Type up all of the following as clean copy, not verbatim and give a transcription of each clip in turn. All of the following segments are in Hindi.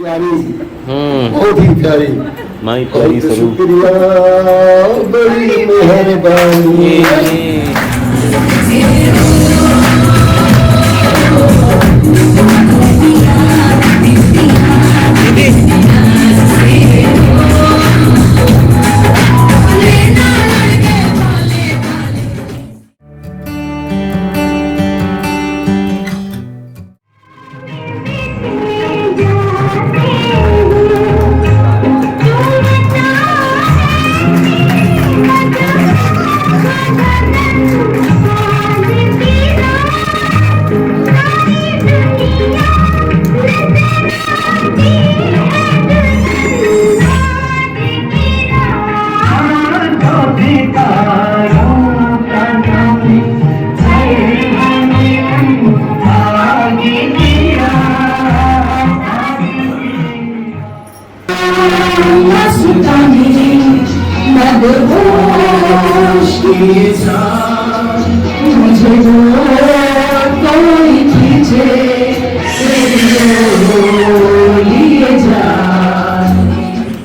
प्यारी, बहुत ही प्यारी माई प्यारी स्वरूप। शुक्रिया, बड़ी मेहरबानी।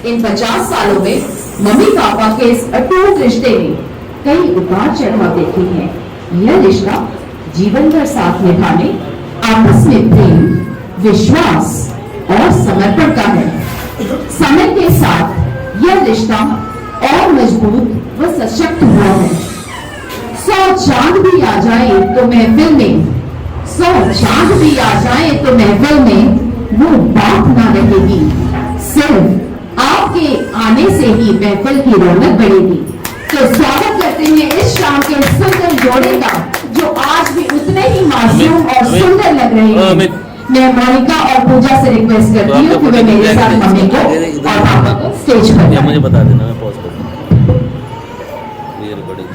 इन 50 सालों में मम्मी पापा के इस अटूट रिश्ते में कई उतार चढ़ाव देखे हैं। यह रिश्ता जीवन भर साथ निभाने, आपस में प्रेम, विश्वास और समर्पण का है। समय के साथ यह रिश्ता और मजबूत व सशक्त हुआ है। 100 चांद भी आ जाए तो महफिल में, 100 चांद भी आ जाए तो महफिल में वो बात ना रहेगी। सिर्फ आपके आने से ही महफिल की रौनक बढ़ेगी। तो स्वागत करते हैं इस शाम के सुंदर जोड़े का, जो आज भी उतने ही मासूम और सुंदर लग रहे हैं। मैं मोनिका और पूजा से रिक्वेस्ट करती हूँ कि वे मेरे साथ मम्मी को और पापा को स्टेज पर मुझे बता देना, मैं पॉज कर दूँ। ये रिकॉर्डिंग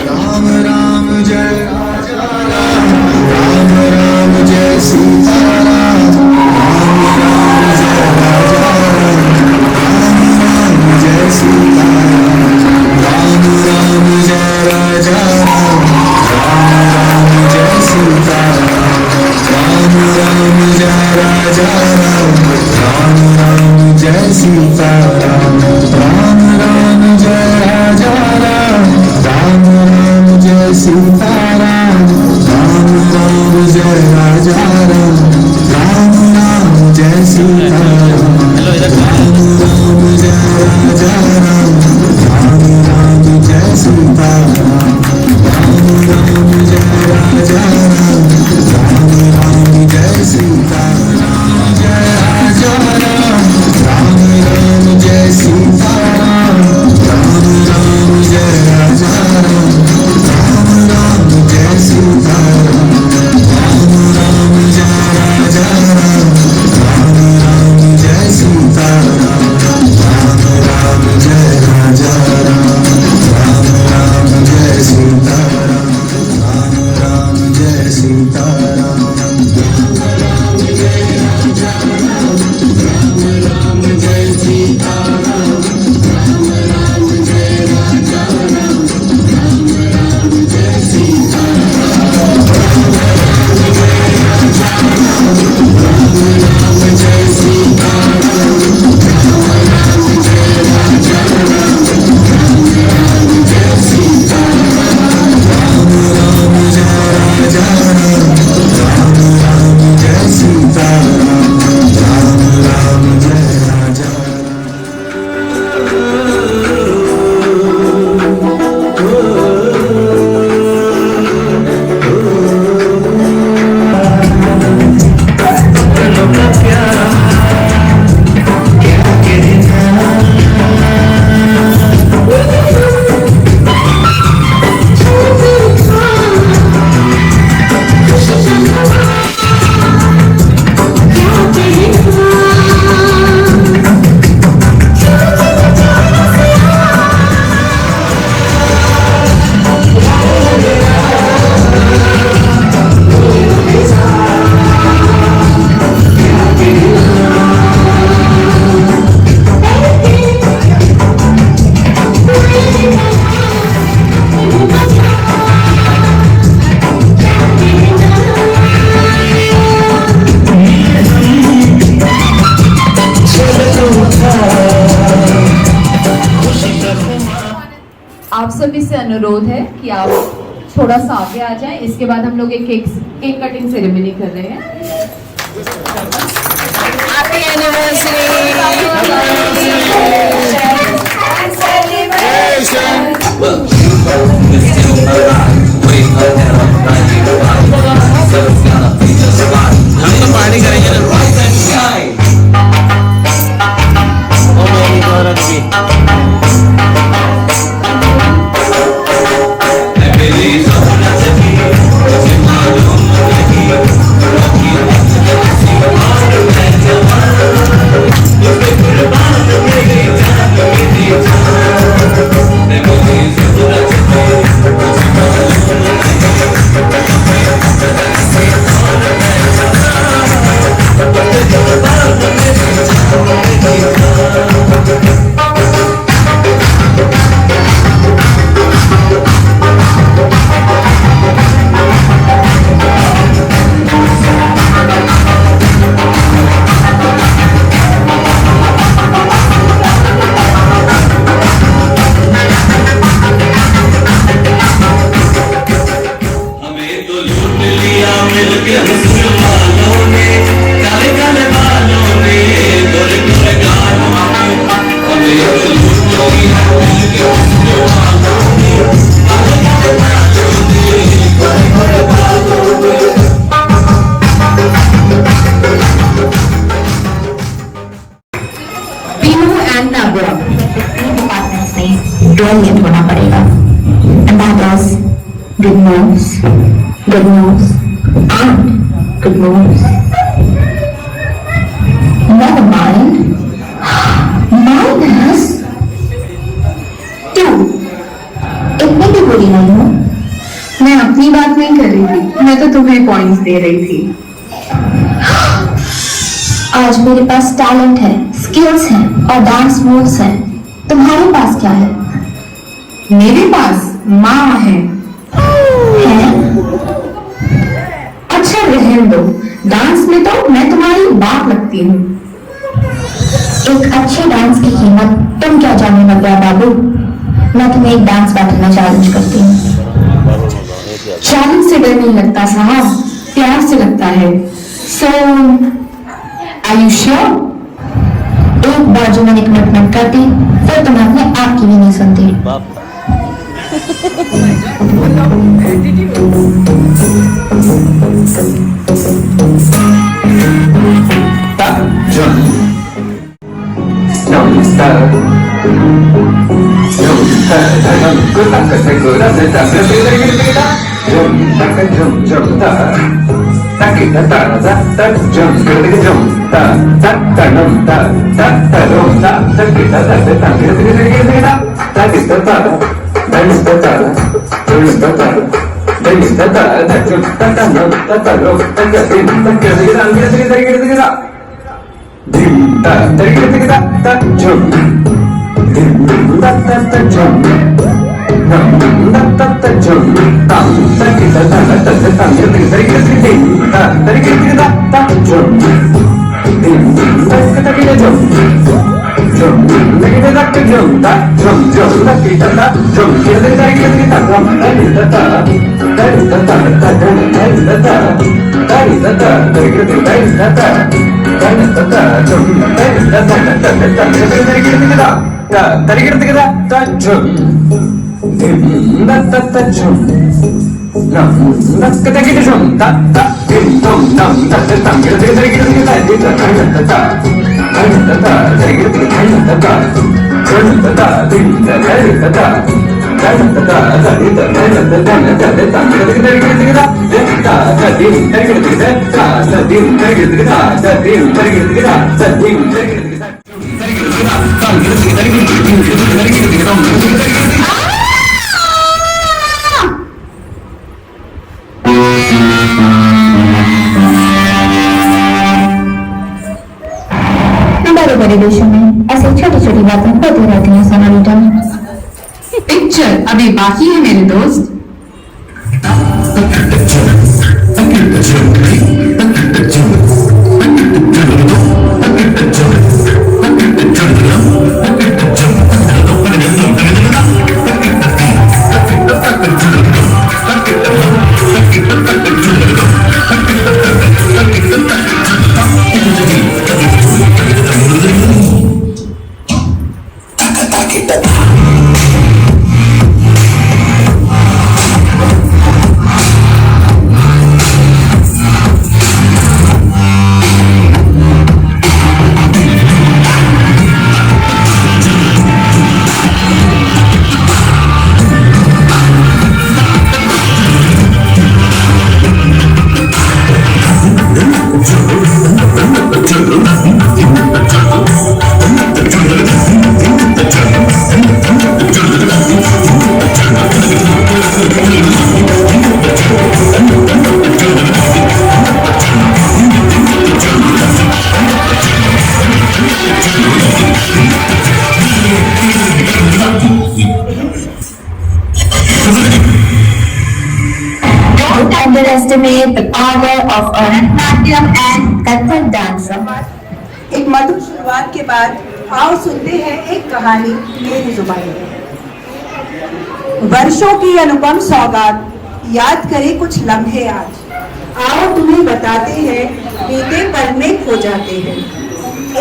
राम राम जय राजा राम, राम राम जय सीता राम, राम राम जय राजा राम, राम राम जय सीता राम, राम राम जय राजा राम, राम राम जय सीता राम, राम राम जय राजा राम, राम राम जय सीता राम, राम राम जय राजा राम, राम राम जय सीता राम, राम राम जय राजा राम, राम राम जय सीता राम, राम राम जय राजा राम, राम राम जय सीता राम, राम राम जय राजा राम, राम राम जय सीता राम, जय राजा राम, राम राम जय सीता राम, राम राम जय राजा राम, राम राम जय सीता राम, राम राम जय आप सभी से अनुरोध है कि आप थोड़ा सा आगे आ जाएं। इसके बाद हम लोग एक केक कटिंग सेरेमनी कर रहे हैं। Happy anniversary! हम तो पार्टी करेंगे ना। ओ मेरी औरत भी। डिपार्टमेंट्स में ड्रॉइंग होना पड़ेगा and that was good news and good news. Never mind, minus 2। इतनी भी बुरी नहीं हूँ। मैं अपनी बात नहीं कर रही थी, मैं तो तुम्हें पॉइंट्स दे रही थी। आज मेरे पास टैलेंट है, स्किल्स हैं और डांस मूव्स हैं। तुम्हारे पास क्या है? मेरे पास माँ है। अच्छा रहने दो, डांस में तो मैं तुम्हारी बात लगती हूँ। एक अच्छे डांस की कीमत तुम क्या जानने लग गया बाबू। मैं तुम्हें एक डांस बैटल में चैलेंज करती हूँ। चैलेंज से डर नहीं लगता साहब, प्यार से लगता है। सो आर यू श्योर? एक बार जो मैंने कमिटमेंट कर दी फिर तो मैं अपने आप की भी नहीं सुनती। बाप बड़े बड़े देशों में ऐसी छोटी छोटी बातें होती रहती हैं सोनालिटा। पिक्चर अभी बाकी है मेरे दोस्त। underestimate the power of a Bharatanatyam and Kathak dancer. एक मधुर शुरुआत के बाद आओ सुनते हैं एक कहानी मेरी जुबानी। वर्षों की अनुपम सौगात, याद करें कुछ लम्हे आज। आओ तुम्हें बताते हैं, बीते पल में खो जाते हैं।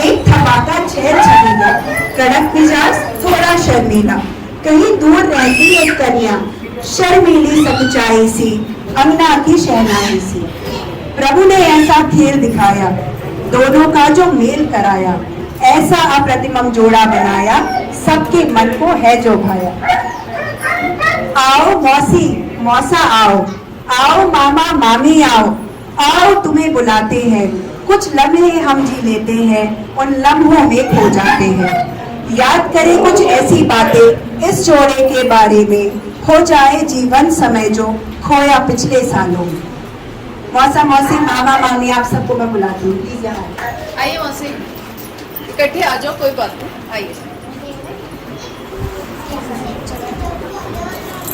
एक थपाका छेड़ छबीला, कड़क मिजाज थोड़ा शर्मीला, कहीं दूर रहती एक कन्या, शर्मीली सकुचाई सी, अंगना की शहनाई सी। प्रभु ने ऐसा खेल दिखाया, दोनों का जो मेल कराया, ऐसा अप्रतिमम जोड़ा बनाया, सबके मन को है जो भाया। आओ मौसी मौसा आओ, आओ मामा मामी आओ, आओ तुम्हें बुलाते हैं, कुछ लम्हे हम जी लेते हैं, उन लम्हों में खो जाते हैं। याद करें कुछ ऐसी बातें इस जोड़े के बारे में, हो जाए जीवन समय जो खोया पिछले सालों में। मौसा मौसी मामा मामी आप सबको मैं बुलाती हूँ, प्लीज यहाँ आइए मौसी, इकट्ठे आ जाओ, कोई बात नहीं, आइए।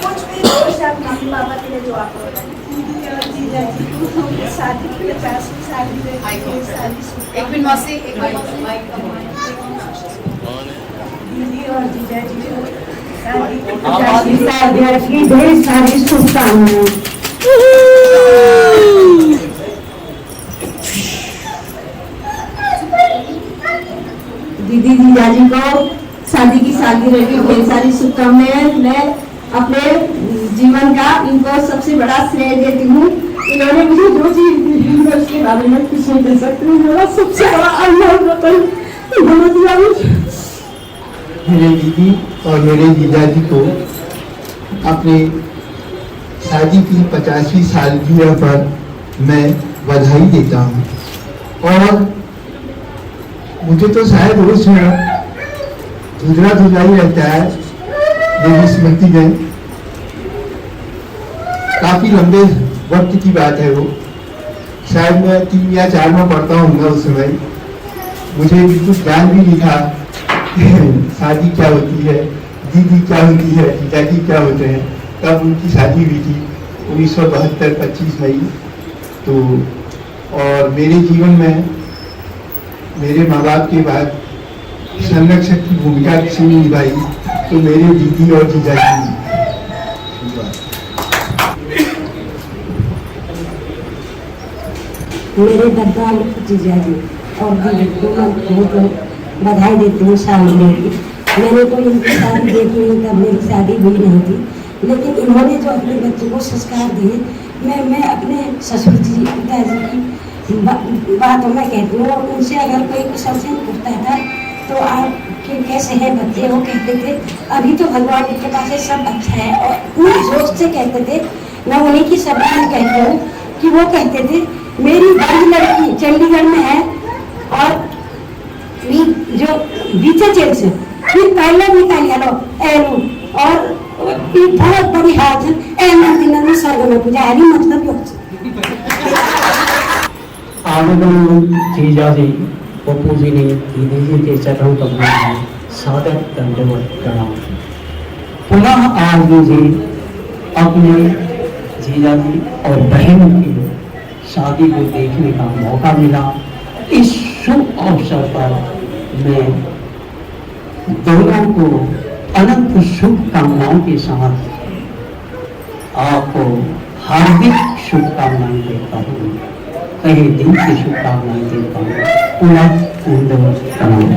कुछ भी दोस्त आप मम्मी पापा के लिए जो आपको शादी की 50वीं शादी एक मिनट मौसी, एक मिनट। दीदी और जीजा जी को शादी की 50वीं सालगिरह की ढेर सारी शुभकामनाएं। दीदी जीजा जी को शादी की सालगिरह की ढेर सारी शुभकामनाएं। मैं अपने जीवन का इनको सबसे बड़ा श्रेय देती हूँ। इन्होंने मुझे जो चीज दी है उसके बारे में कुछ नहीं कह सकती। मेरा सबसे बड़ा अल्लाह इन्होंने दिया मुझे। मेरे दीदी और मेरे जीजा जी को अपने शादी की 50वीं सालगिरह पर मैं बधाई देता हूँ। और मुझे तो शायद रोज धुधरा धुधरा ही रहता है, मेरी स्मृति में काफी लंबे वक्त की बात है वो। शायद मैं 3 या 4 में पढ़ता हूँ उस समय। मुझे बिल्कुल ज्ञान भी नहीं था शादी क्या होती है, दीदी क्या होती है, जीजाजी क्या होते हैं। तब उनकी शादी हुई थी 1972 25 मई। तो और मेरे जीवन में मेरे माँ बाप के बाद संरक्षक की भूमिका किसी ने निभाई तो मेरे दीदी और जीजाजी। मेरे दादा जीजा जी और दीदी को मैं बहुत बधाई देती हूँ सालगिरह की। मैंने कोई इनकी शादी देखी नहीं, तब मेरी शादी हुई नहीं थी, लेकिन इन्होंने जो अपने बच्चों को संस्कार दिए, मैं अपने ससुर जी पिताजी की बातों में कहती हूँ। और उनसे अगर कोई क्वेश्चन पूछता था तो आप कैसे हैं बच्चे, वो कहते थे अभी तो भगवान के पास है, सब अच्छा है। और पूरे जोश से कहते थे। मैं उन्हीं की शब्द में कहती हूँ कि वो कहते थे मेरी बड़ी लड़की चंडीगढ़ में है और जो बीचे जेल से फिर पहले निकालिया लो एलू और बहुत बड़ी हाथ है मंदिर में स्वर्ग में पुजारी मतलब आवेदन जीजा जी पप्पू जी ने दीदी जी के चरणों कमलों में सादर दंडवत प्रणाम। पुनः आज मुझे अपने जीजा जी और बहन की शादी को देखने का मौका मिला। इस शुभ अवसर पर मैं दोनों को अनंत शुभकामनाओं के साथ आपको हार्दिक शुभकामनाएं देता हूँ, कहीं दिन की शुभकामनाएं देता हूँ। पुनः दंडवत प्रणाम।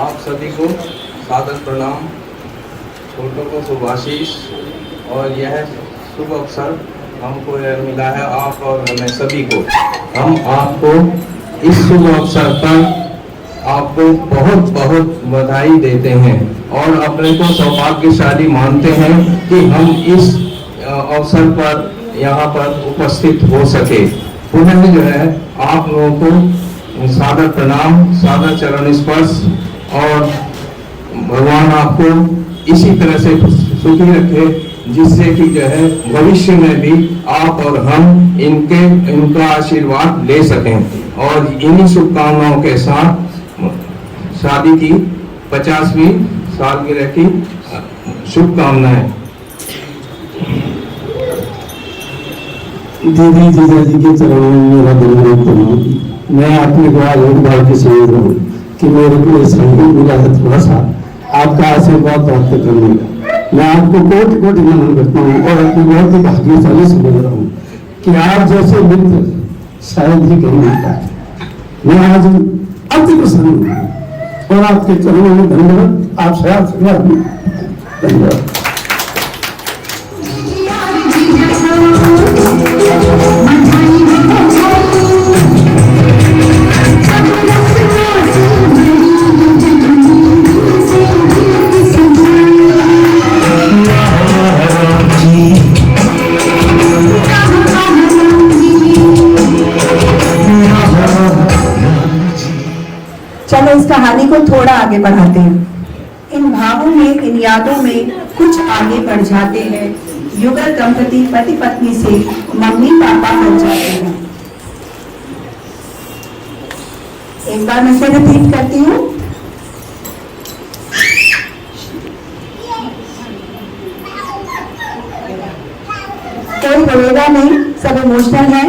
आप सभी को सादर प्रणाम, छोटों को शुभाशीष। और यह शुभ अवसर हमको मिला है आप और हमें सभी को। हम आपको इस शुभ अवसर पर आपको बहुत बहुत बधाई देते हैं और अपने को सौभाग्यशाली मानते हैं कि हम इस अवसर पर यहाँ पर उपस्थित हो सके। पुनः जो है आप लोगों को सादर प्रणाम, सादर चरण स्पर्श। और भगवान आपको इसी तरह से सुखी रखे जिससे कि जो है भविष्य में भी आप और हम इनका आशीर्वाद ले सकें। और इन्हीं शुभकामनाओं के साथ शादी की 50वीं सालगिरह की शुभकामनाएं। दीदी जीजा जी के चरणों में मेरा धन्यवाद करना। मैं अपने को आज एक बार की समझ रहा हूँ कि मेरे को इस संगीत मिला है थोड़ा सा आपका आशीर्वाद प्राप्त करने का। मैं आपको कोटि कोटि नमन करता हूँ और अपनी बहुत ही भाग्यशाली समझ रहा हूँ कि आप जैसे मित्र शायद ही कहीं मिलता है। मैं आज अति प्रसन्न हूँ और आपके चरणों में धन्यवाद। आप शायद धन्यवाद। चलो इस कहानी को थोड़ा आगे बढ़ाते हैं। इन भावों में, इन यादों में कुछ आगे बढ़ जाते हैं। युगल दंपति पति पत्नी से मम्मी पापा बन जाते हैं। एक बार मैं फिर रिपीट करती हूँ। कोई रोएगा नहीं, सब इमोशनल है,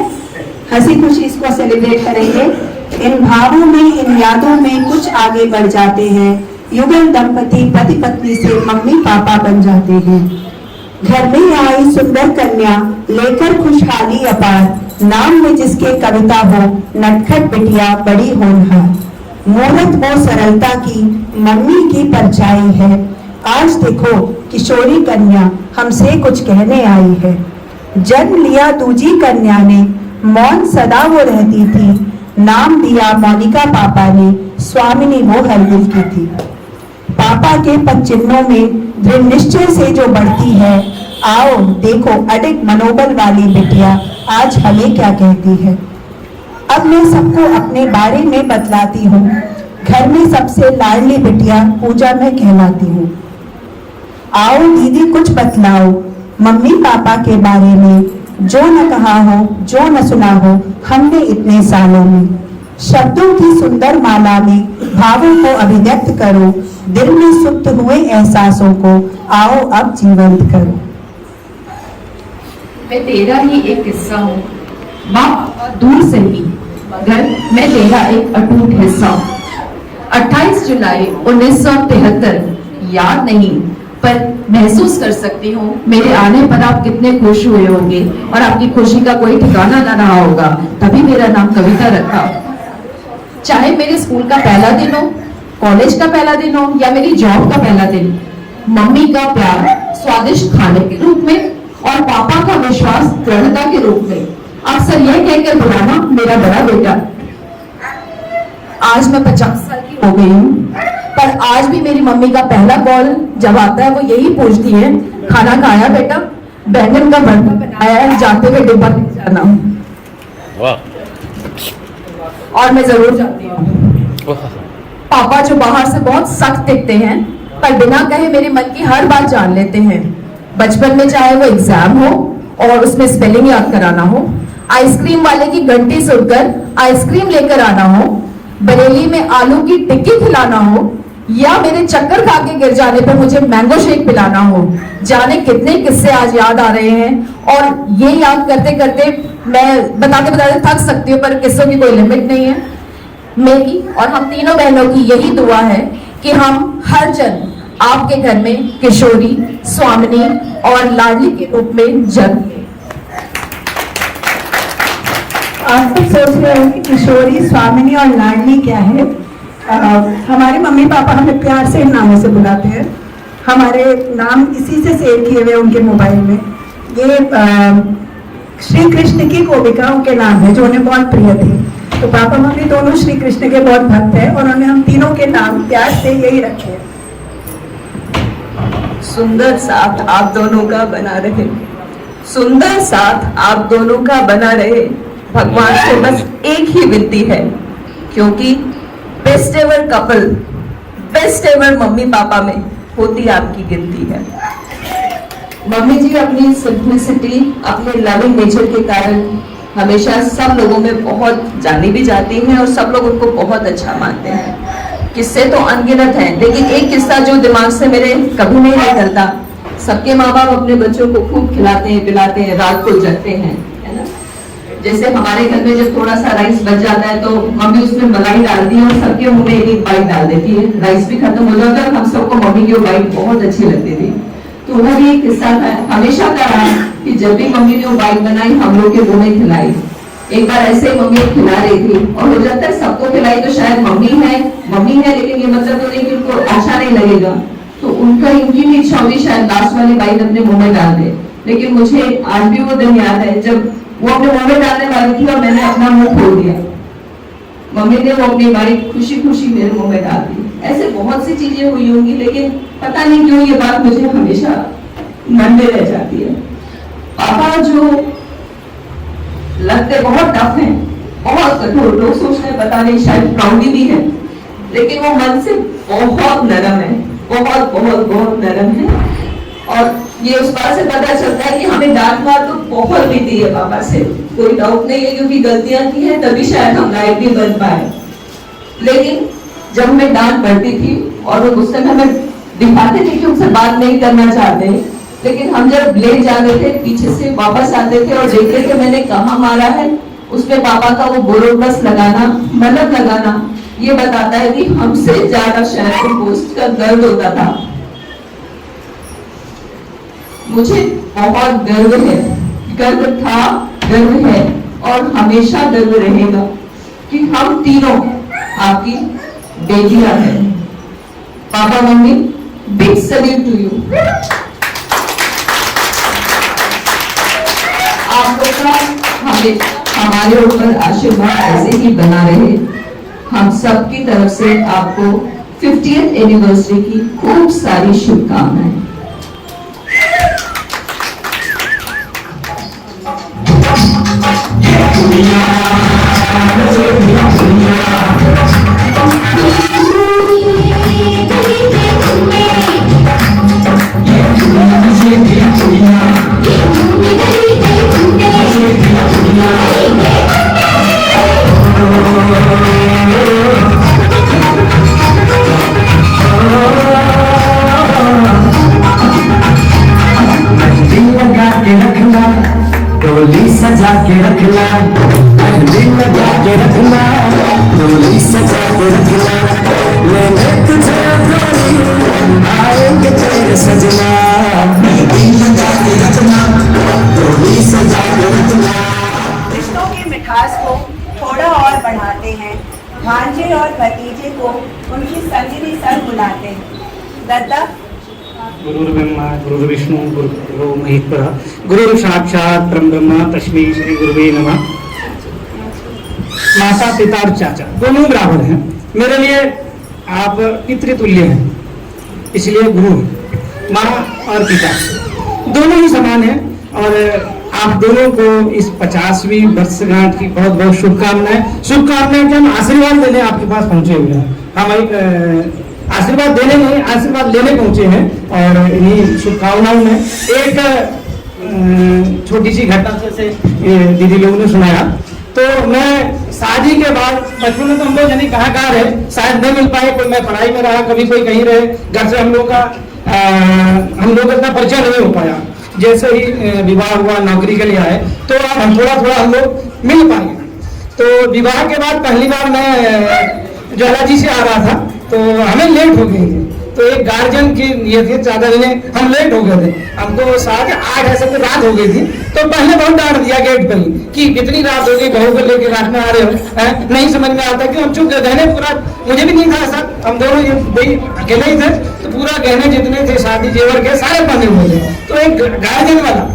हंसी खुशी इसको सेलिब्रेट करेंगे। इन भावों में, इन यादों में कुछ आगे बढ़ जाते हैं। युगल दंपति पति पत्नी से मम्मी पापा बन जाते हैं। घर में आई सुंदर कन्या लेकर खुशहाली अपार, नाम में जिसके कविता हो नटखट बिटिया बड़ी होनहार। मूरत वो सरलता की मम्मी की परछाई है, आज देखो किशोरी कन्या हमसे कुछ कहने आई है। जन्म लिया दूजी कन्या ने, मौन सदा वो रहती थी, नाम दिया मोनिका पापा ने, स्वामिनी वो हरगिल की थी। पापा के पद चिन्हों में दृढ़ निश्चय से जो बढ़ती है, आओ देखो अडिग मनोबल वाली बिटिया आज हमें क्या कहती है। अब मैं सबको अपने बारे में बतलाती हूँ। घर में सबसे लाडली बिटिया पूजा में कहलाती हूँ। आओ दीदी कुछ बतलाओ मम्मी पापा के बारे में, जो न कहा हो, जो न सुना हो हमने इतने सालों में। शब्दों की सुंदर माला में भावों को अभिव्यक्त करो, दिल में सुप्त हुए एहसासों को आओ अब जीवंत करो। मैं तेरा ही एक किस्सा हूँ, बाप दूर से ही, मगर मैं तेरा एक अटूट हिस्सा हूँ। 28 जुलाई 1973 याद नहीं, पर महसूस कर सकती हूँ मेरे आने पर आप कितने खुश हुए होंगे और आपकी खुशी का कोई ठिकाना ना रहा होगा, तभी मेरा नाम कविता रखा। चाहे मेरे स्कूल का पहला दिन हो, कॉलेज का पहला दिन हो या मेरी जॉब का पहला दिन, मम्मी का प्यार स्वादिष्ट खाने के रूप में और पापा का विश्वास दृढ़ता के रूप में, अक्सर यह कहकर बुलाना मेरा बड़ा बेटा। आज मैं 50 साल की हो गई हूँ, पर आज भी मेरी मम्मी का पहला कॉल जब आता है वो यही पूछती है, खाना खाया बेटा, बैंगन का भरता बनाया है, जाते हुए डिब्बा ले जाना। और मैं जरूर जाती हूँ। पापा जो बाहर से बहुत सख्त दिखते हैं, पर बिना कहे मेरे मन की हर बात जान लेते हैं। बचपन में चाहे वो एग्जाम हो और उसमें स्पेलिंग याद कराना हो, आइसक्रीम वाले की घंटी सुनकर आइसक्रीम लेकर आना हो, बरेली में आलू की टिक्की खिलाना हो या मेरे चक्कर खा के गिर जाने पर मुझे मैंगो शेक पिलाना हो, जाने कितने किस्से आज याद आ रहे हैं। और ये याद करते करते मैं बताते बताते थक सकती हूँ, पर किस्सों की कोई लिमिट नहीं है। मेरी और हम तीनों बहनों की यही दुआ है कि हम हर जन आपके घर में किशोरी, स्वामिनी और लाडली के रूप में जन्म लें। आप सब सोच रहे होंगे किशोरी, स्वामिनी और लाडली क्या है। हमारे मम्मी पापा हमें प्यार से इन नामों से बुलाते हैं। हमारे नाम इसी से सेव किए हुए उनके मोबाइल में। ये श्री कृष्ण की गोपिकाओं के नाम है जो उन्हें बहुत प्रिय थे। तो पापा मम्मी दोनों श्री कृष्ण के बहुत भक्त हैं और उन्होंने हम तीनों के नाम प्यार से यही रखे हैं। सुंदर साथ आप दोनों का बना रहे, सुंदर साथ आप दोनों का बना रहे। भगवान से बस एक ही विनती है, क्योंकि best ever couple, best ever mummy papa में होती आपकी गिनती है। मम्मी जी अपनी सिंप्लिसिटी, अपने लविंग नेचर के कारण हमेशा सब लोगों में बहुत जानी भी जाती हैं और सब लोग उनको बहुत अच्छा मानते हैं। किस्से तो अनगिनत हैं, लेकिन एक किस्सा जो दिमाग से मेरे कभी नहीं निकलता। सबके माँ बाप अपने बच्चों को खूब खिलाते हैं, पिलाते हैं, रात को जगते हैं, है ना। जैसे हमारे घर में जब थोड़ा सा राइस बच जाता है तो मम्मी उसमें मलाई डालती है और सबके मुंह में एक बाइट डाल देती है, राइस भी खत्म हो जाता है और हम सबको मम्मी की वो बाइट बहुत अच्छी लगती थी। तो वो भी एक किस्सा था, हमेशा का रहा कि जब भी मम्मी ने वो बाइट बनाई हम लोग के मुंह में खिलाई। एक बार ऐसे ही मम्मी खिला रही थी और हो जाता है सबको खिलाई तो शायद मम्मी है लेकिन ये मतलब तो नहीं कि उनको अच्छा नहीं लगेगा, तो इनकी भी इच्छा हुई शायद लास्ट वाली बाइट अपने मुंह में डाल दे। लेकिन मुझे आज भी वो दिन याद है जब वो अपने मुंह में डालने वाली थी और मैंने अपना मुंह खोल दिया, मम्मी ने वो अपनी बाइट खुशी खुशी मेरे मुंह में डाल दी। ऐसे बहुत सी चीजें हुई होंगी लेकिन पता नहीं क्यों ये बात मुझे हमेशा मन में रह जाती है। पापा जो लगते बहुत टफ हैं, बहुत कठोर, लोग सोचते हैं पता नहीं शायद प्राउडी भी है, लेकिन वो मन से बहुत नरम है, बहुत बहुत बहुत नरम है। और ये उस बात से पता चलता है कि हमें डांट मार तो बहुत पीती है पापा से, कोई डाउट नहीं है, क्योंकि गलतियां की है तभी शायद हम लायक भी बन पाए। लेकिन जब हमें डांट पड़ती थी और वो गुस्से में हमें दिखाते थे कि उनसे बात नहीं करना चाहते, लेकिन हम जब ले जाते थे पीछे से वापस आते थे और देखते थे मैंने कहाँ मारा है, उसमें पापा का वो बोरोप्लस लगाना, मलहम लगाना, ये बताता है कि हमसे ज्यादा शायद पोस्ट का दर्द होता था। मुझे बहुत गर्व है, गर्व था, गर्व है और हमेशा गर्व रहेगा कि हम तीनों आपकी बेटियां हैं। Papa mummy, big salute to you. आप लोग का हमारे ऊपर आशीर्वाद ऐसे ही बना रहे। हम सब की तरफ से आपको 50th एनिवर्सरी की खूब सारी शुभकामनाएं। डोली सजा के रखना, दिल लगा के रखना, डोली सजा के रखना, मैंने तुझे डोली आएंगे तेरे सजना, दिल लगा के रखना, डोली सजा के रखना। रिश्तों की मिठास को थोड़ा और बढ़ाते हैं, भांजे और भतीजे को उनकी संजनी सर बुलाते हैं। दद्दा, गुरु ब्रह्मा गुरु विष्णु गुरु महेश्वर गुरु साक्षात परम ब्रह्मा तस्मै श्री गुरुवे नमः। माता पिता और चाचा दोनों बराबर हैं मेरे लिए, आप पितृतुल्य हैं, इसलिए गुरु माँ और पिता दोनों ही समान हैं। और आप दोनों को इस 50वीं वर्षगांठ की बहुत बहुत शुभकामनाएं। शुभकामनाएं क्या, हम आशीर्वाद देने आपके पास पहुंचे हुए हैं। हम आशीर्वाद देने नहीं, आशीर्वाद लेने पहुंचे हैं। और इन्हीं शुभकामनाओं में एक छोटी सी घटना से दीदी लोगों ने सुनाया। तो मैं शादी के बाद बचपन में तो हम लोग यानी कहाँ रहे, शायद नहीं मिल पाए, कोई मैं पढ़ाई में रहा, कभी कोई कहीं रहे, घर से हम लोग का इतना परिचय नहीं हो पाया। जैसे ही विवाह हुआ, नौकरी के लिए आए, तो अब हम थोड़ा हम लोग मिल पाए। तो विवाह के बाद पहली बार मैं ज्वाला जी से आ रहा था, तो हमें लेट हो गई थी। तो एक गार्जियन की ये थी चाचा जी ने, हम लेट हो गए थे, हमको 7-8 ऐसे तो रात हो गई थी। तो पहले बहुत डांट दिया गेट पर ही कि कितनी रात हो गई, बहू को लेकर रात में आ रहे हो, नहीं समझ में आता। कि हम चुप गहने पूरा, मुझे भी नहीं था ऐसा, हम दोनों अकेले ही थे, तो पूरा गहने जितने थे शादी जेवर के सारे बने हुए थे। तो एक गार्जियन वाला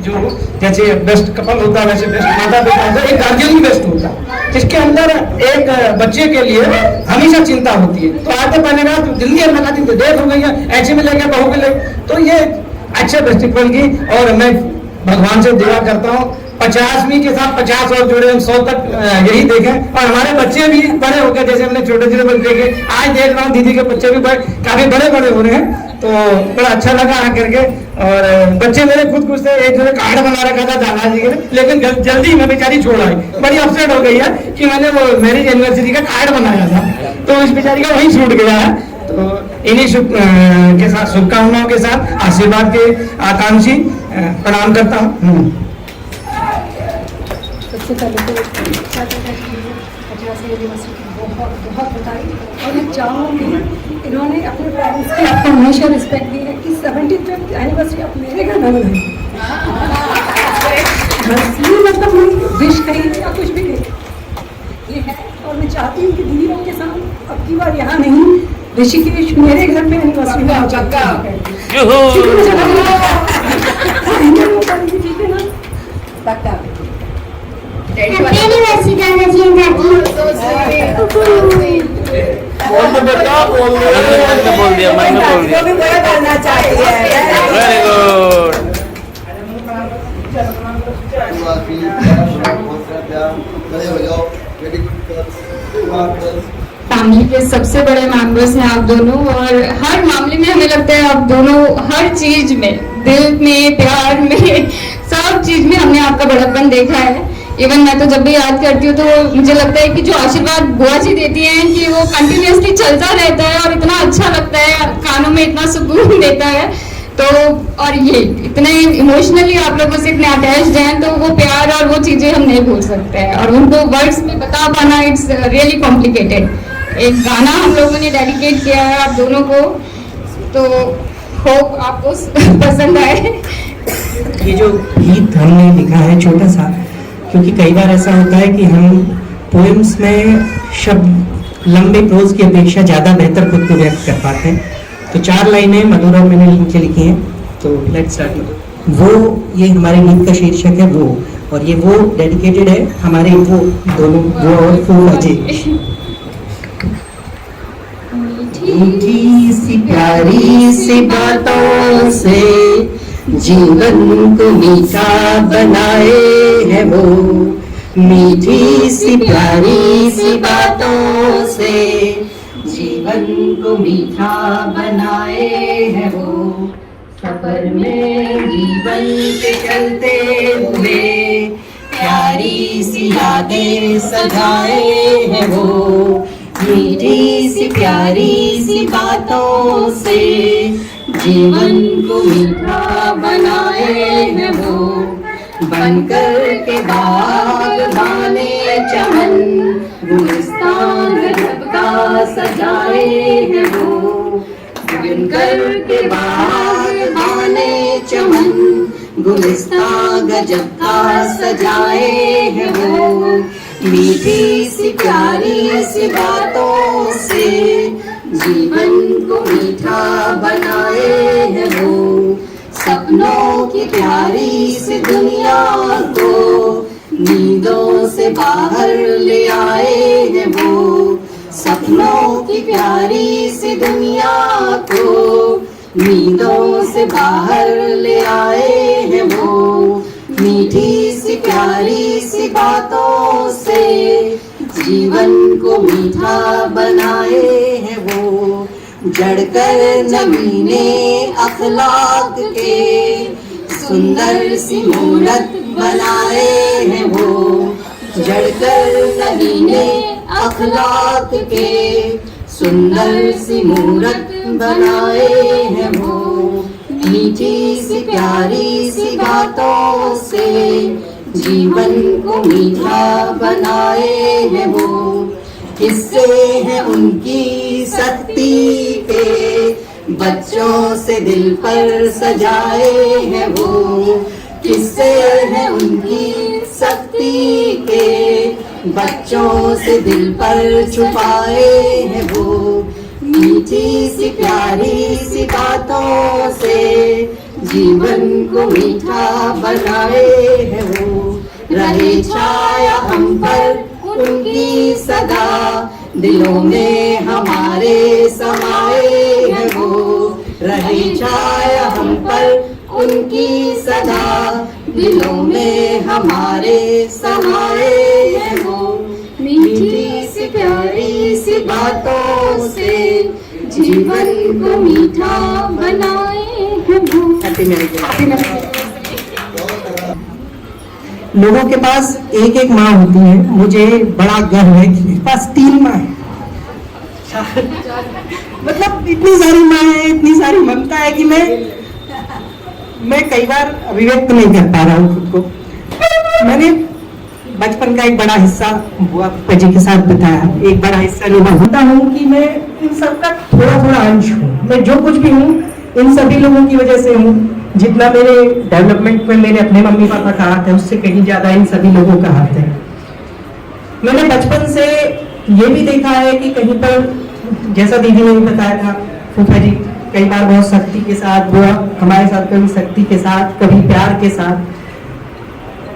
जो जैसे बेस्ट कपल होता है वैसे बेस्ट माता पिता होता है, एक गार्जियन भी बेस्ट होता है, जिसके अंदर एक बच्चे के लिए हमेशा चिंता होती है। तो आते पहले कहा तो जल्दी अपना खाती तो देर हो गई है, ऐसे में लेकर बहू के ले। तो ये अच्छे दृष्टिकोण की, और मैं भगवान से दुआ करता हूँ 50वीं के साथ 50 और जुड़े, हम 100 तक यही देखें। और हमारे बच्चे भी बड़े हो गए, जैसे हमने छोटे छोटे बच्चे देखे, आज देख रहा हूँ दीदी के बच्चे भी काफी बड़े बड़े हो रहे हैं। तो बड़ा अच्छा लगा आकर के। और बच्चे मेरे खुद खुश थे, एक जो कार्ड बना रखा था दादाजी के, लेकिन जल्दी मैं बेचारी छोड़ आई, बड़ी अपसेट हो गई है कि मैंने वो मैरिज एनिवर्सरी का कार्ड बनाया था, तो इस बेचारी का वही छूट गया है। तो इन्हीं के साथ शुभकामनाओं के साथ आशीर्वाद के आकांक्षी प्रणाम करता हूँ। सबसे पहले तो पचासवीं एनिवर्सरी की बहुत बहुत बधाई। और मैं चाहूँगी इन्होंने अपने पेरेंट्स की आपको हमेशा रिस्पेक्ट दी है कि 75th एनिवर्सरी आप मेरे घर में बनाई। बस ये मतलब विश कही या कुछ भी नहीं ये है। और मैं चाहती हूँ कि दीदी लोग के साथ अब की बार यहाँ नहीं ऋषिकेश मेरे घर में एनिवर्सरी में ठीक है ना पक्का। एनिवर्सरी दादाजी बोल दिया मैंने बोल दिया। भी बड़ा करना चाहिए। Very good. फैमिली के सबसे बड़े मेंबर्स हैं आप दोनों, और हर मामले में हमें लगता है आप दोनों हर चीज में, दिल में, प्यार में, सब चीज में हमने आपका बड़प्पन देखा है। इवन मैं तो जब भी याद करती हूँ तो मुझे लगता है कि जो आशीर्वाद बुआ जी देती हैं कि वो कंटिन्यूअसली चलता रहता है और इतना अच्छा लगता है, कानों में इतना सुकून देता है। तो और ये इतने इमोशनली आप लोगों से इतने अटैच्ड हैं, तो वो प्यार और वो चीजें हम नहीं भूल सकते हैं, और उनको वर्ड्स में बता पाना इट्स रियली कॉम्प्लिकेटेड। एक गाना हम लोगों ने डेडिकेट किया है आप दोनों को, तो होप आपको पसंद आए। ये जो गीत हमने लिखा है छोटा सा, क्योंकि कई बार ऐसा होता है कि हम पोएम्स में शब्द लंबे प्रोज की अपेक्षा ज़्यादा बेहतर खुद को व्यक्त कर पाते हैं। तो 4 लाइनें मधुर और मैंने लिख के लिखी हैं, तो लेट्स स्टार्ट। वो ये हमारे गीत का शीर्षक है वो, और ये वो डेडिकेटेड है हमारे वो दोनों, वो और फूफाजी। मीठी सी प्यारी सी बातों से जीवन को मीठा बनाए है वो, मीठी सी प्यारी सी बातों से जीवन को मीठा बनाए है वो। सफर में जीवन के चलते हुए प्यारी सी यादें सजाए है वो, मीठी सी प्यारी सी बातों से जीवन को मीठा बनाए है वो। बनकर के बाग बाने चमन गुलिस्तान गजब का सजाए है वो, बनकर के बाग बाने चमन गुलिस्तान गजब का सजाए है वो। मीठी सी प्यारी सी बातों से जीवन को मीठा बनाए है वो। सपनों की प्यारी सी दुनिया को नींदों से बाहर ले आए हैं वो, सपनों की प्यारी सी दुनिया को नींदों से बाहर ले आए हैं वो। मीठी सी प्यारी सी बातों से जीवन को मीठा बनाए हैं वो। जड़कर नमीने अखलाक के सुंदर सी मूरत बनाए हैं वो, जड़कर नमीने अखलाक के सुंदर सी मूरत बनाए हैं वो। मीठी सी प्यारी सी बातों से जीवन को मीठा बनाए हैं वो। किस्से हैं उनकी सख्ती के बच्चों से दिल पर सजाए हैं वो, किस्से हैं उनकी सख्ती के बच्चों से दिल पर छुपाए हैं वो। मीठी सी प्यारी सी बातों से जीवन को मीठा बनाए हैं वो। रहे छाया हम पर उनकी सदा, दिलों में हमारे समाए हैं वो। रहे छाया हम पर उनकी सदा, दिलों में हमारे समाए हैं वो। मीठी सी प्यारी सी बातों से जीवन को मीठा बनाए हैं वो। लोगों के पास एक एक माँ होती है, मुझे बड़ा गर्व है कि मेरे पास 3 माँ है। मतलब इतनी सारी माँ है, इतनी सारी ममता है कि मैं कई बार अभिव्यक्त नहीं कर पा रहा हूँ खुद को। मैंने बचपन का एक बड़ा हिस्सा बुआ पप्पा जी के साथ बिताया, एक बड़ा हिस्सा निभाता हूँ कि मैं इन सबका थोड़ा थोड़ा अंश हूँ। मैं जो कुछ भी हूँ इन सभी लोगों की वजह से हूँ। जितना मेरे डेवलपमेंट में मेरे अपने मम्मी पापा का हाथ है, उससे कहीं ज्यादा इन सभी लोगों का हाथ है। मैंने बचपन से ये भी देखा है कि कहीं पर, जैसा दीदी ने भी बताया था, फूफा जी कई बार बहुत सख्ती के साथ, बुआ हमारे साथ कभी सख्ती के साथ, कभी प्यार के साथ,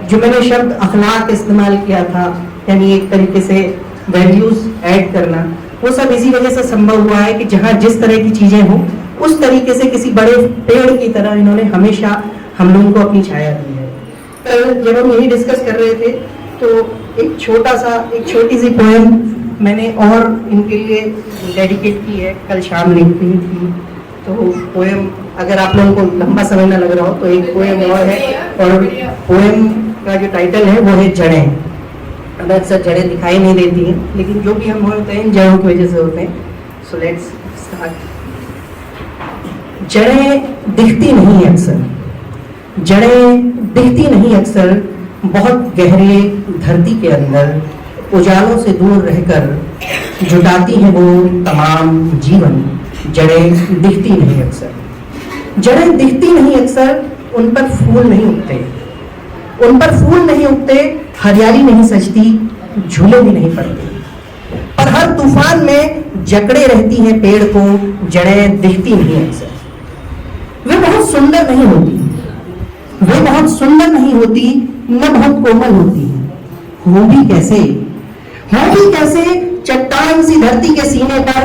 जो मैंने शब्द अखलाक इस्तेमाल किया था, यानी एक तरीके से वैल्यूज ऐड करना, वो सब इसी वजह से संभव हुआ है कि जहाँ जिस तरह की चीजें हों उस तरीके से किसी बड़े पेड़ की तरह इन्होंने हमेशा हम लोगों को अपनी छाया दी है। कल जब हम यही डिस्कस कर रहे थे तो एक छोटी सी पोएम मैंने और इनके लिए डेडिकेट की है, कल शाम लिखी थी। तो पोएम अगर आप लोगों को लंबा समय ना लग रहा हो तो एक पोएम और है, और पोएम का जो टाइटल है वो है जड़ें। अब अक्सर जड़ें दिखाई नहीं देती हैं, लेकिन जो भी हम होते हैं जड़ों की वजह से होते हैं। So let's start. जड़ें दिखती नहीं अक्सर, जड़ें दिखती नहीं अक्सर, बहुत गहरे धरती के अंदर उजालों से दूर रहकर जुटाती हैं वो तमाम जीवन। जड़ें दिखती नहीं अक्सर, जड़ें दिखती नहीं अक्सर, उन पर फूल नहीं उगते, उन पर फूल नहीं उगते, हरियाली नहीं सजती, झूले भी नहीं पड़ते, पर हर तूफान में जकड़े रहती हैं पेड़ को जड़ें दिखती नहीं अक्सर। वे बहुत सुंदर नहीं होती, वे बहुत सुंदर नहीं होती, न बहुत कोमल होती, हो भी कैसे, हो भी कैसे चट्टान सी धरती के सीने पर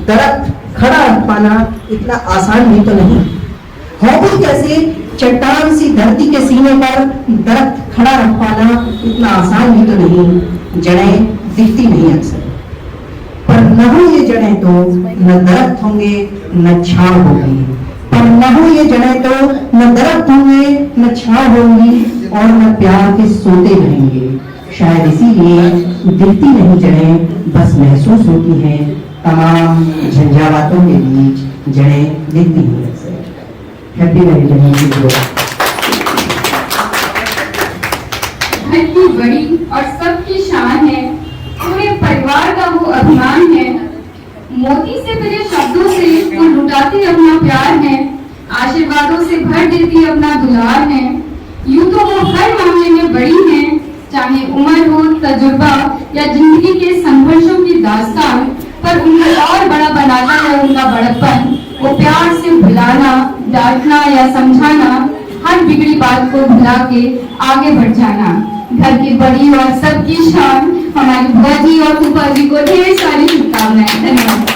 दरख्त खड़ा रख पाना इतना आसान भी तो नहीं। हो भी कैसे चट्टान सी धरती के सीने पर दरख्त खड़ा रख पाना इतना आसान भी तो नहीं। जड़ें दिखती नहीं अक्सर, पर न हो ये जड़ें तो न दरख्त होंगे न छांव होगी, पर न हो ये जड़ें तो न दरख्त होंगे न छांव होंगी, और न प्यार के सोते रहेंगे। शायद इसीलिए दिखती नहीं जड़ें, बस महसूस होती हैं तमाम झंझावातों के बीच। जड़ें दिखती नहीं अक्सर। Happy Valentine day. घर की बड़ी और सबकी शान है, पूरे परिवार का वो अभिमान है। मोती से भरे शब्दों से वो लुटाती अपना प्यार है, आशीर्वादों से भर देती अपना दुलार है। यूं तो वो हर मामले में बड़ी है, चाहे उम्र हो, तजुर्बा या जिंदगी के संघर्षों की दास्तान, पर उनको और बड़ा बनाता है उनका बड़प्पन। वो प्यार से बुलाना, डांटना या समझाना, हर बिगड़ी बात को भुला के आगे बढ़ जाना। घर की बड़ी और सबकी शान हमारी बुआ जी और फूफा जी को ढेर सारी शुभकामनाएं। धन्यवाद।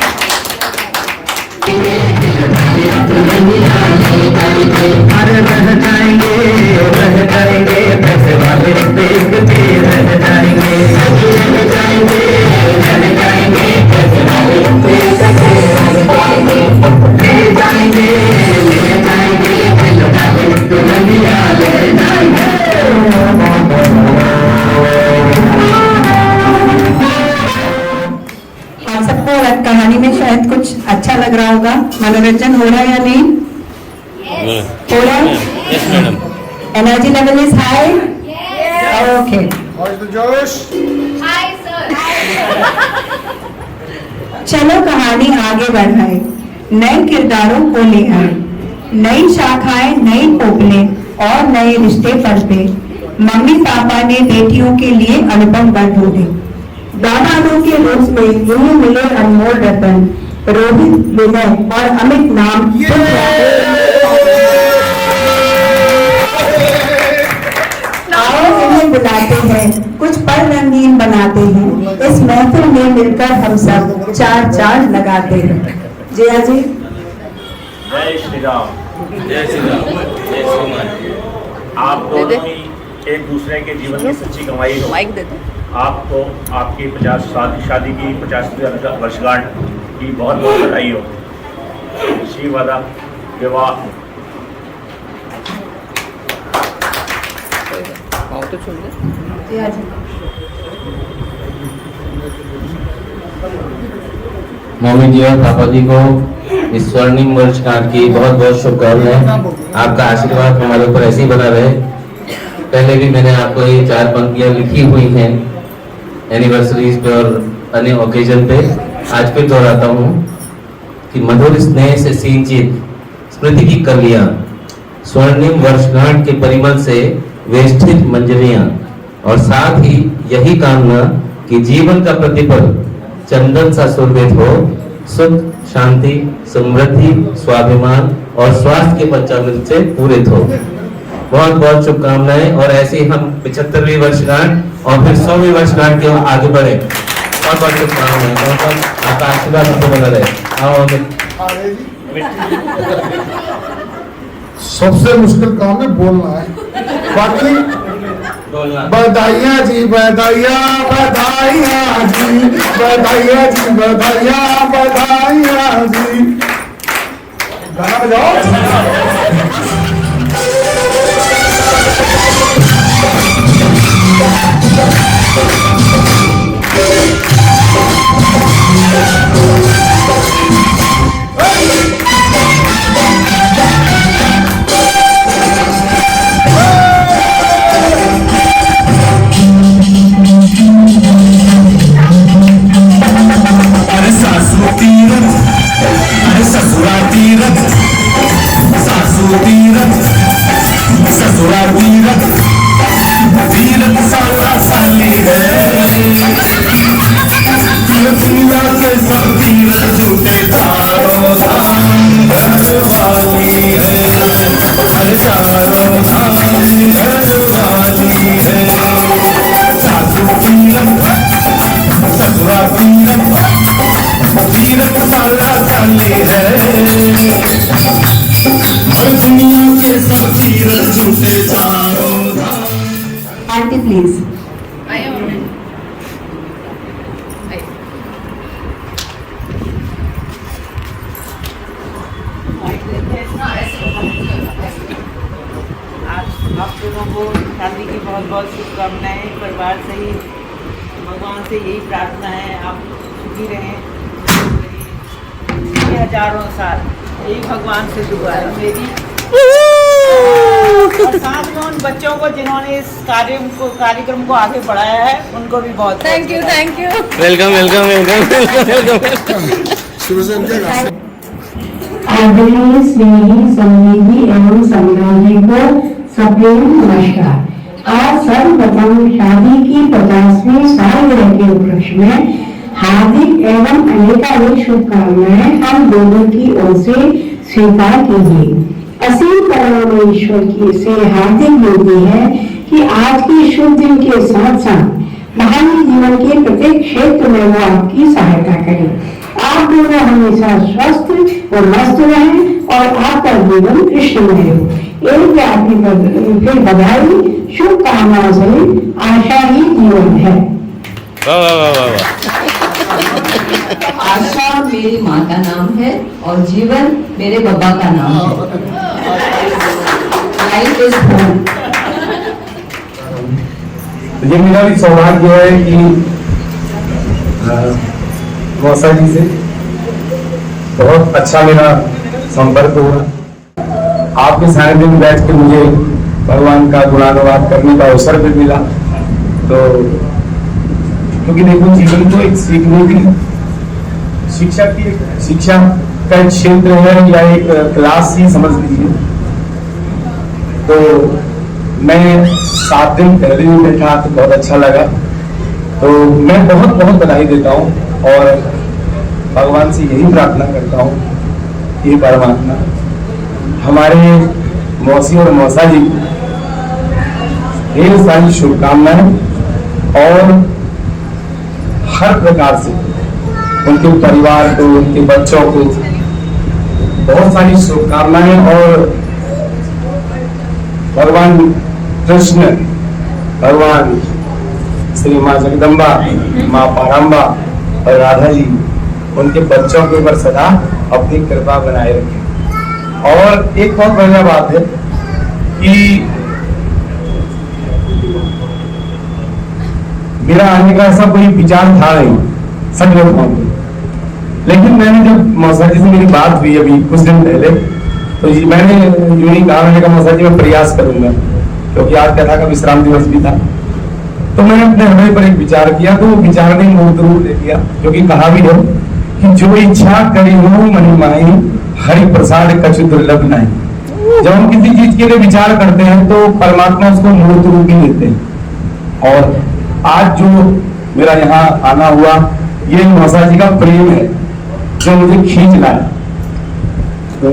आप सबको कहानी में शायद कुछ अच्छा लग रहा होगा, मनोरंजन हो रहा है या नहीं? हो रहा है? Energy level is high? Okay. चलो कहानी आगे बढ़ाए, नए किरदारों को ले आए, नई शाखाएं, नई पोपलें और नए रिश्ते पलटे। मम्मी पापा ने बेटियों के लिए अनुपम वर ढूंढे, दामादों के रूप में यूं मिले अनमोल रतन। रोहित, विनय और अमित नाम आओ इन्हें बुलाते हैं, कुछ पल रंगीन बनाते हैं। इस महफिल में मिलकर हम सब चार चार लगाते हैं। जया जी। जय श्री राम। जय श्री राम। जय श्रीमान। आप दोनों ही एक दूसरे के जीवन की सच्ची गवाही हो। आपको आपकी 50 शादी की 50वीं वर्षगांठ की बहुत बहुत बधाई हो। श्रीवादा विवाह। मम्मी जी और पापा जी को इस स्वर्णिम वर्षगांठ की बहुत बहुत शुभकामनाएं। आपका आशीर्वाद हमारे ऊपर ऐसे ही बना रहे। पहले भी मैंने आपको ये 4 पंक्तियां लिखी हुई हैं एनिवर्सरीज पे और अन्य ओकेजन पे। आज फिर दोहराता हूँ कि मधुर स्नेह से सिंचित स्मृति की कलियां, स्वर्णिम वर्षगांठ के परिमल से वेष्टित मंजरियां, और साथ ही यही कामना कि जीवन का प्रतिपल चंदन सा सुरभित हो, सुख, शांति, समृद्धि, स्वाभिमान और स्वास्थ्य के पंचामृत से पूरित हो। बहुत बहुत शुभकामनाएं। और ऐसे ही हम 75वीं वर्षगांठ और फिर 100वीं वर्षगांठ के आगे बढ़े। बहुत बहुत शुभकामनाएं। बहुत बहुत आपका आशीर्वाद हमको बना रहे। सबसे मुश्किल काम है बोलना है, बाकी बधाइयाँ जी, बधाइयाँ, बधाइयाँ जी, बधाइयाँ जी, बधाइयाँ, बधाइयाँ जी। गाना बजाओ। अरे सासू तीरथ, अरे ससुरा तीरथ, सासू तीरथ, ससुरा तीरथ, तीरथ साला साली है। दुनिया के सब तीरथ झूठे तारों धाम घर वाली है। अरे तारों धाम घर वाली है। सासू तीरथ, ससुरा तीरथ, तीरथ साला साली है। दुनिया के सब तीरथ झूठे तारों धाम। Aunty please. आप दोनों को शादी की बहुत बहुत शुभकामनाएं। परिवार से ही भगवान से यही प्रार्थना है आप सुखी रहें, हजारों साल, यही भगवान से दुआ है मेरी। और साथ में उन बच्चों को जिन्होंने इस कार्यक्रम को आगे बढ़ाया है उनको भी बहुत thank you. Welcome welcome welcome welcome. आदरणीय स्नेही समृद्धि एवं समृद्धि को सप्रेम नमस्कार। आज सर्वप्रथम शादी की 50वीं सालगिरह के उपलक्ष्य में हार्दिक एवं अनेकानेक शुभकामनाएं हम दोनों की ओर से स्वीकार कीजिए। असीम करुणा ईश्वर की से हार्दिक विनती है कि आज के शुभ दिन के साथ साथ भावी जीवन के प्रत्येक क्षेत्र में वो आपकी सहायता करें। आप दोनों हमेशा स्वस्थ और मस्त रहें और आपका जीवन कृष्णमय हो। एक व्यापी फिर बधाई, शुभकामनाओं से आशा ही जीवन है। आशा मेरी माँ का नाम है और जीवन मेरे बाबा का नाम है। Life is home. ये मेरा भी सौभाग्य है कि मौसा जी से बहुत अच्छा मेरा संपर्क हुआ। आपके सानिध्य में बैठ के मुझे भगवान का गुणानुवाद करने का अवसर भी मिला। तो क्योंकि देखो जीवन को एक सीखने की शिक्षा का एक क्षेत्र है या एक क्लास ही समझ लीजिए। तो मैं 7 दिन पहले भी बैठा तो बहुत अच्छा लगा। तो मैं बहुत बहुत बधाई देता हूँ और भगवान से यही प्रार्थना करता हूँ कि परमात्मा हमारे मौसी और मौसा जी ढेर सारी शुभकामनाएं और हर प्रकार से उनके परिवार को, उनके बच्चों को बहुत सारी शुभकामनाएं। और भगवान कृष्ण, भगवान श्री माँ जगदम्बा, माँ पारंबा और राधा जी उनके बच्चों के ऊपर सदा अपनी कृपा बनाए रखें। और एक बहुत बढ़िया बात है कि मेरा आने का ऐसा कोई विचार था नहीं, सच बताऊं। लेकिन मैंने जब मौसा जी से मेरी बात हुई अभी कुछ दिन पहले, तो मैंने यूं ही कहा, मैंने कहा मौसा जी मैं प्रयास करूंगा, क्योंकि आज कथा का विश्राम दिवस भी था। तो मैंने अपने हृदय पर एक विचार किया, तो वो विचार ने मूर्त रूप ले लिया, क्योंकि कहा भी है कि जो इच्छा करी हो मनि माही, हरि प्रसाद कछु दुर्लभ नहीं। जब हम किसी चीज के लिए विचार करते हैं तो परमात्मा उसको मूर्त रूप ही लेते हैं। और आज जो मेरा यहाँ आना हुआ, ये मौसा जी का प्रेम है जो मुझे खींच लाया। तो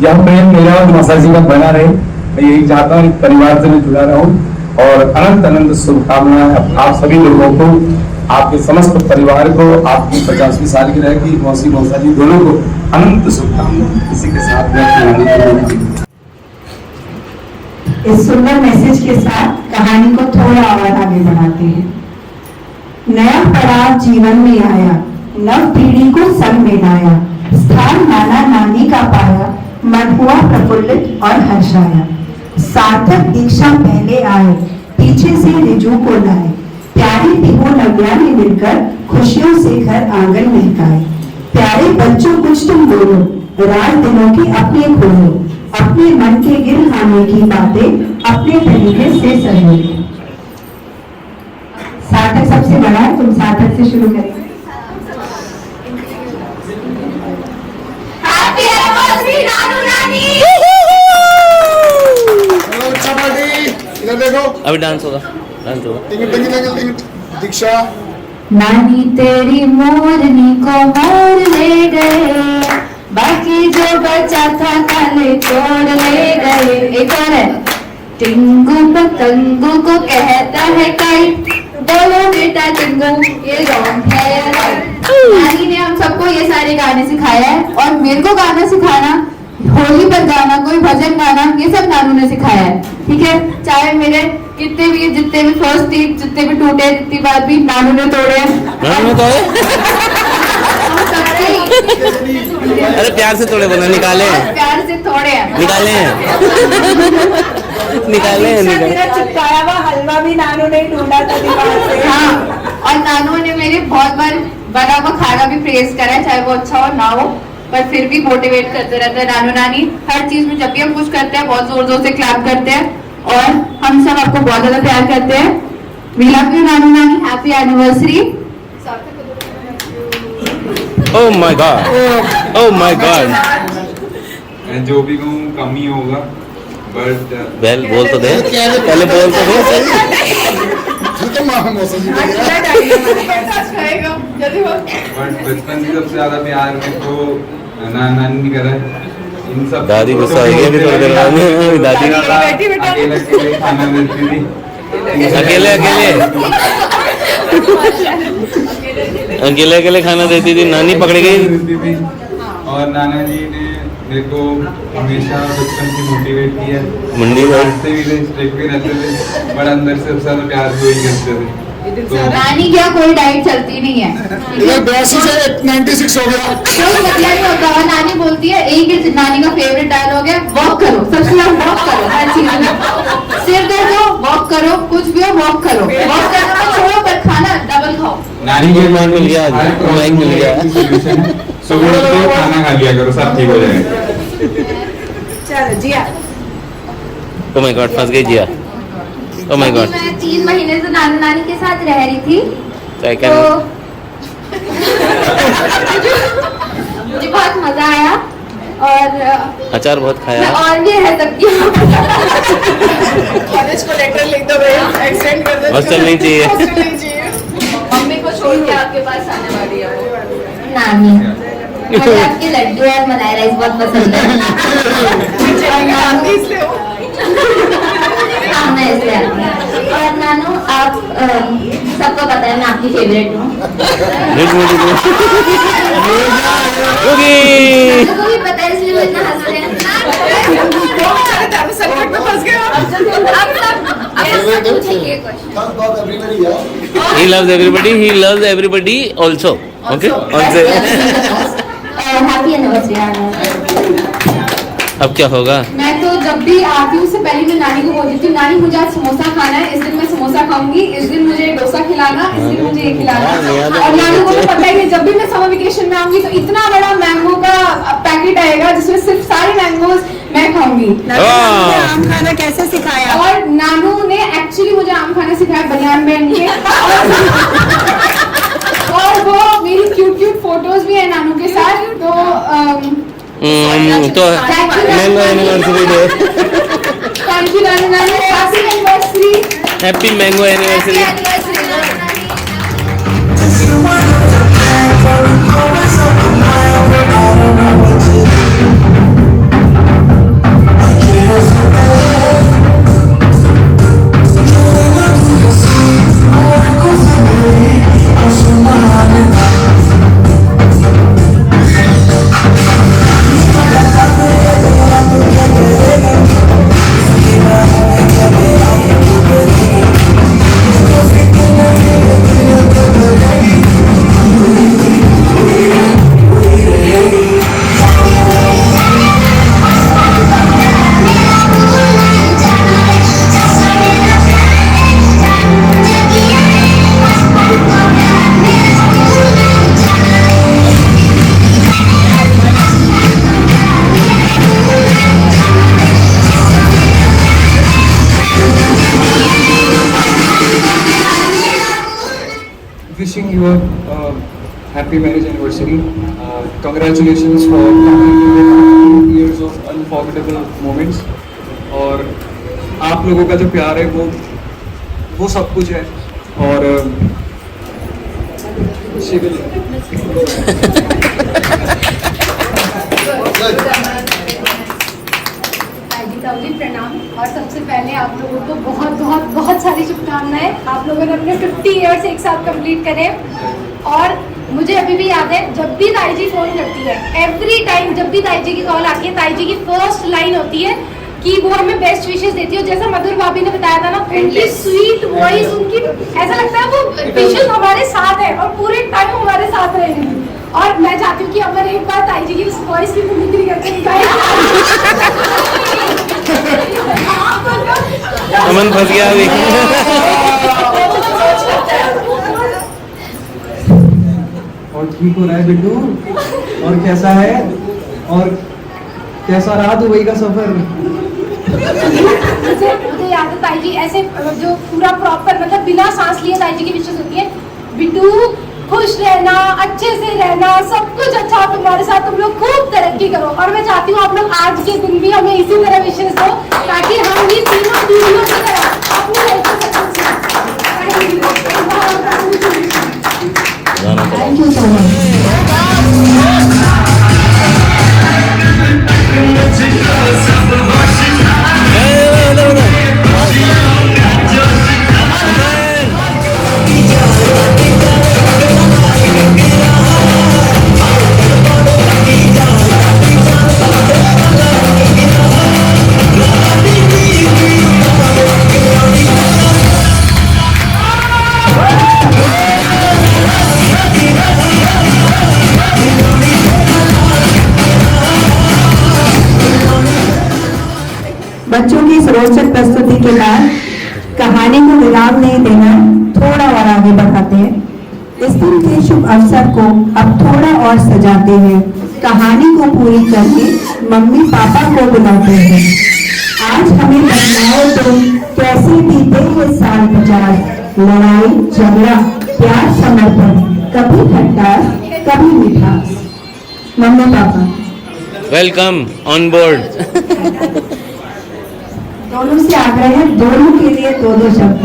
यह प्रेम मेरा और मौसा जी का बना रहे, मैं यही चाहता हूँ। परिवार से मैं जुड़ा रहूं और अनंत अनंत शुभकामनाएं आप सभी लोगों को, आपके समस्त परिवार को, आपकी 50वीं सालगिरह की मौसा जी दोनों को अनंत शुभकामनाएं। इसी के साथ मैं इस सुंदर मैसेज के साथ कहानी को थोड़ा और आगे बढ़ाते हैं। नया पड़ाव जीवन में आया, नव पीढ़ी को संग में लाया, स्थान नाना नानी का पाया, मन हुआ प्रफुल्लित और हर्षाया। सार्थक दीक्षा पहले आए, पीछे से रिजू को लाए, प्यारी बिहू नव्या ने मिलकर खुशियों से घर आंगन महकाए। प्यारे बच्चों कुछ तुम बोलो, राज दिनों की अपने खोलो, अपने मन के गिर खाने की बातें अपने तरीके से सही। सार्थक सबसे बड़ा है, तुम सार्थक से शुरू करें। अभी डांस होगा, डांस होगा। दीक्षा नानी तेरी मोरनी को मोर ले गए, बाकी जो बचा था काले तोड़ ले गए। एक और है, टिंगू पतंगू को कहता है काइट, बोलो बेटा टिंगू ये रॉन्ग है या राइट। नानी ने हम सबको ये सारे गाने सिखाया है, और मेरे को गाना सिखाना, होली पर गाना, कोई भजन गाना, ये सब नानू ने सिखाया है। ठीक है, चाहे मेरे कितने भी जितने भी फर्स्ट टीथ जितने भी टूटे, जितनी बात भी नानू ने तोड़े हैं। अरे प्यार से तोड़े, बोला निकाले हैं, प्यार से तोड़े हैं, निकाले हैं, निकाले हैं, निकाले। चिपकाया हुआ हलवा भी नानू ने ढूंढा था दीवार से। हाँ, और नानू ने मेरे बहुत बार बना हुआ खाना भी प्रेस करा है, चाहे वो अच्छा हो ना हो, पर फिर भी मोटिवेट करते रहते हैं नानू नानी। हर चीज में जब भी हम कुछ करते हैं बहुत जोर जोर से क्लैप करते हैं, और हम सब आपको बहुत ज्यादा प्यार करते हैं। वी लव यू नानू नानी, happy anniversary. Oh my God, oh my God. मैं जो भी कहूँ कम ही होगा, बट बेल बोल तो दे, पहले बोल तो दे। बट बचपन से सबसे ज्यादा प्यार में तो नानी करा है। इन सब दादी गुस्सा हो गई अभी थोड़ी देर बाद। दादी अकेले अकेले खाना मिलती थी, अकेले अकेले अकेले खाना देती थी, नानी पकड़ गई। और नाना जी ने मेरे को हमेशा बचपन से मोटिवेट किया। मंडी से भी स्ट्रिक्ट भी रहते थे, बट अंदर से सबसे ज्यादा प्यार को ही करते थे। तो नानी क्या कोई डाइट चलती नहीं है, 82 से 96 हो गया, कोई मतलब नहीं होता। और नानी बोलती है, एक ही नानी का फेवरेट डायलॉग है, वॉक करो, सबसे ज्यादा वॉक करो हर चीज में। सिर दर्द हो वॉक करो, कुछ भी हो वॉक करो, वॉक करना मत छोड़ो, पर खाना डबल खाओ। नानी के माइक मिल गया, माइक मिल गया। सुबह उठ के खाना खा लिया करो, सब ठीक हो जाएगा। चलो जिया। ओह माय गॉड, फंस गई जिया। Oh my God. मैं 3 महीने से नानू नानी के साथ रह रही थी, तो मुझे बहुत मजा आया, और अचार बहुत खाया, और भी है सबकी। कॉलेज को लेटर लिख दो भैया, एक्सटेंड कर दो। हॉस्टल नहीं चाहिए। मम्मी को छोड़ के आपके पास आने वाली है वो। नानी मुझे आपके लड्डू और मलाई राइस बहुत पसंद है। हाँ, मैं इसलिए आती हूँ। और नानू आप सबको पता है मैं आपकी फेवरेट हूँ। सबको भी पता है, इसलिए वो इतना हंस रहे हैं। He loves everybody. He loves everybody also. Okay. Happy anniversary. अब क्या होगा? मैं तो जब भी आती हूँ उससे पहले मैं नानी को बोलती हूँ, नानी मुझे आज समोसा खाना है, इस दिन मैं समोसा खाऊंगी, इस दिन मुझे डोसा खिलाना, इस दिन मुझे ये खिलाना। और नानी को तो पता ही है, जब भी मैं समर वेकेशन में आऊंगी तो इतना बड़ा मैंगो का पैकेट आएगा जिसमें सिर्फ सारे मैंगोज मैं खाऊंगी। आम खाना कैसे सिखाया? और नानू ने एक्चुअली मुझे आम खाना सिखाया बनियान पहन के। और वो मेरी क्यूट फोटोज भी है नानू के साथ। तो mango anniversary day, thank you Nanu, happy anniversary, happy mango anniversary. Wishing you a happy marriage anniversary. Congratulations for completing years of unforgettable moments. और आप लोगों का जो प्यार है वो सब कुछ है। और जी प्रणाम। और सबसे पहले आप लोगों को बहुत बहुत बहुत सारी शुभकामनाएं। आप लोगों ने अपने 50 इयर्स एक साथ कंप्लीट करे। और मुझे अभी भी याद है जब भी ताई जी फोन करती है, एवरी टाइम जब भी ताई जी की कॉल आती है, ताई जी की फर्स्ट लाइन होती है कि वो हमें बेस्ट विशेस देती है। जैसा मधुर भाभी ने बताया था ना, उनकी स्वीट वॉइस, उनकी ऐसा लगता है वो विशेस हमारे साथ है और पूरे टाइम हमारे साथ रहेंगी। और मैं चाहती हूँ कि अगर एक बार ताई जी की उस वॉइस की मिमिक्री करके अमन फंस गया अभी। और ठीक हो रहा है बिट्टू? और कैसा है? और कैसा रहा दुबई का सफर? मुझे याद है ताई जी ऐसे जो पूरा प्रॉपर मतलब बिना सांस लिए ताई जी की विशेस होती है, बिट्टू खुश रहना, अच्छे से रहना, सब कुछ अच्छा तुम्हारे साथ, तुम लोग खूब तरक्की करो। और मैं चाहती हूँ आप लोग आज के दिन भी हमें इसी तरह विशेष दो ताकि हम भी तीनों दूरियों की तरह अपनी लाइफ में थैंक यू सो मच। बच्चों की इस रोचक प्रस्तुति के बाद कहानी को विराम नहीं देना, थोड़ा और आगे बढ़ाते हैं। इस दिन के शुभ अवसर को अब थोड़ा और सजाते हैं। कहानी को पूरी करके मम्मी पापा को बुलाते हैं। आज हमें बताओ तुम कैसे बीते ये साल 50। लड़ाई झगड़ा, प्यार समर्पण, कभी खट्टास कभी मिठास। Mummy papa welcome on board. दोनों से आग्रह है, दोनों के लिए दो शब्द।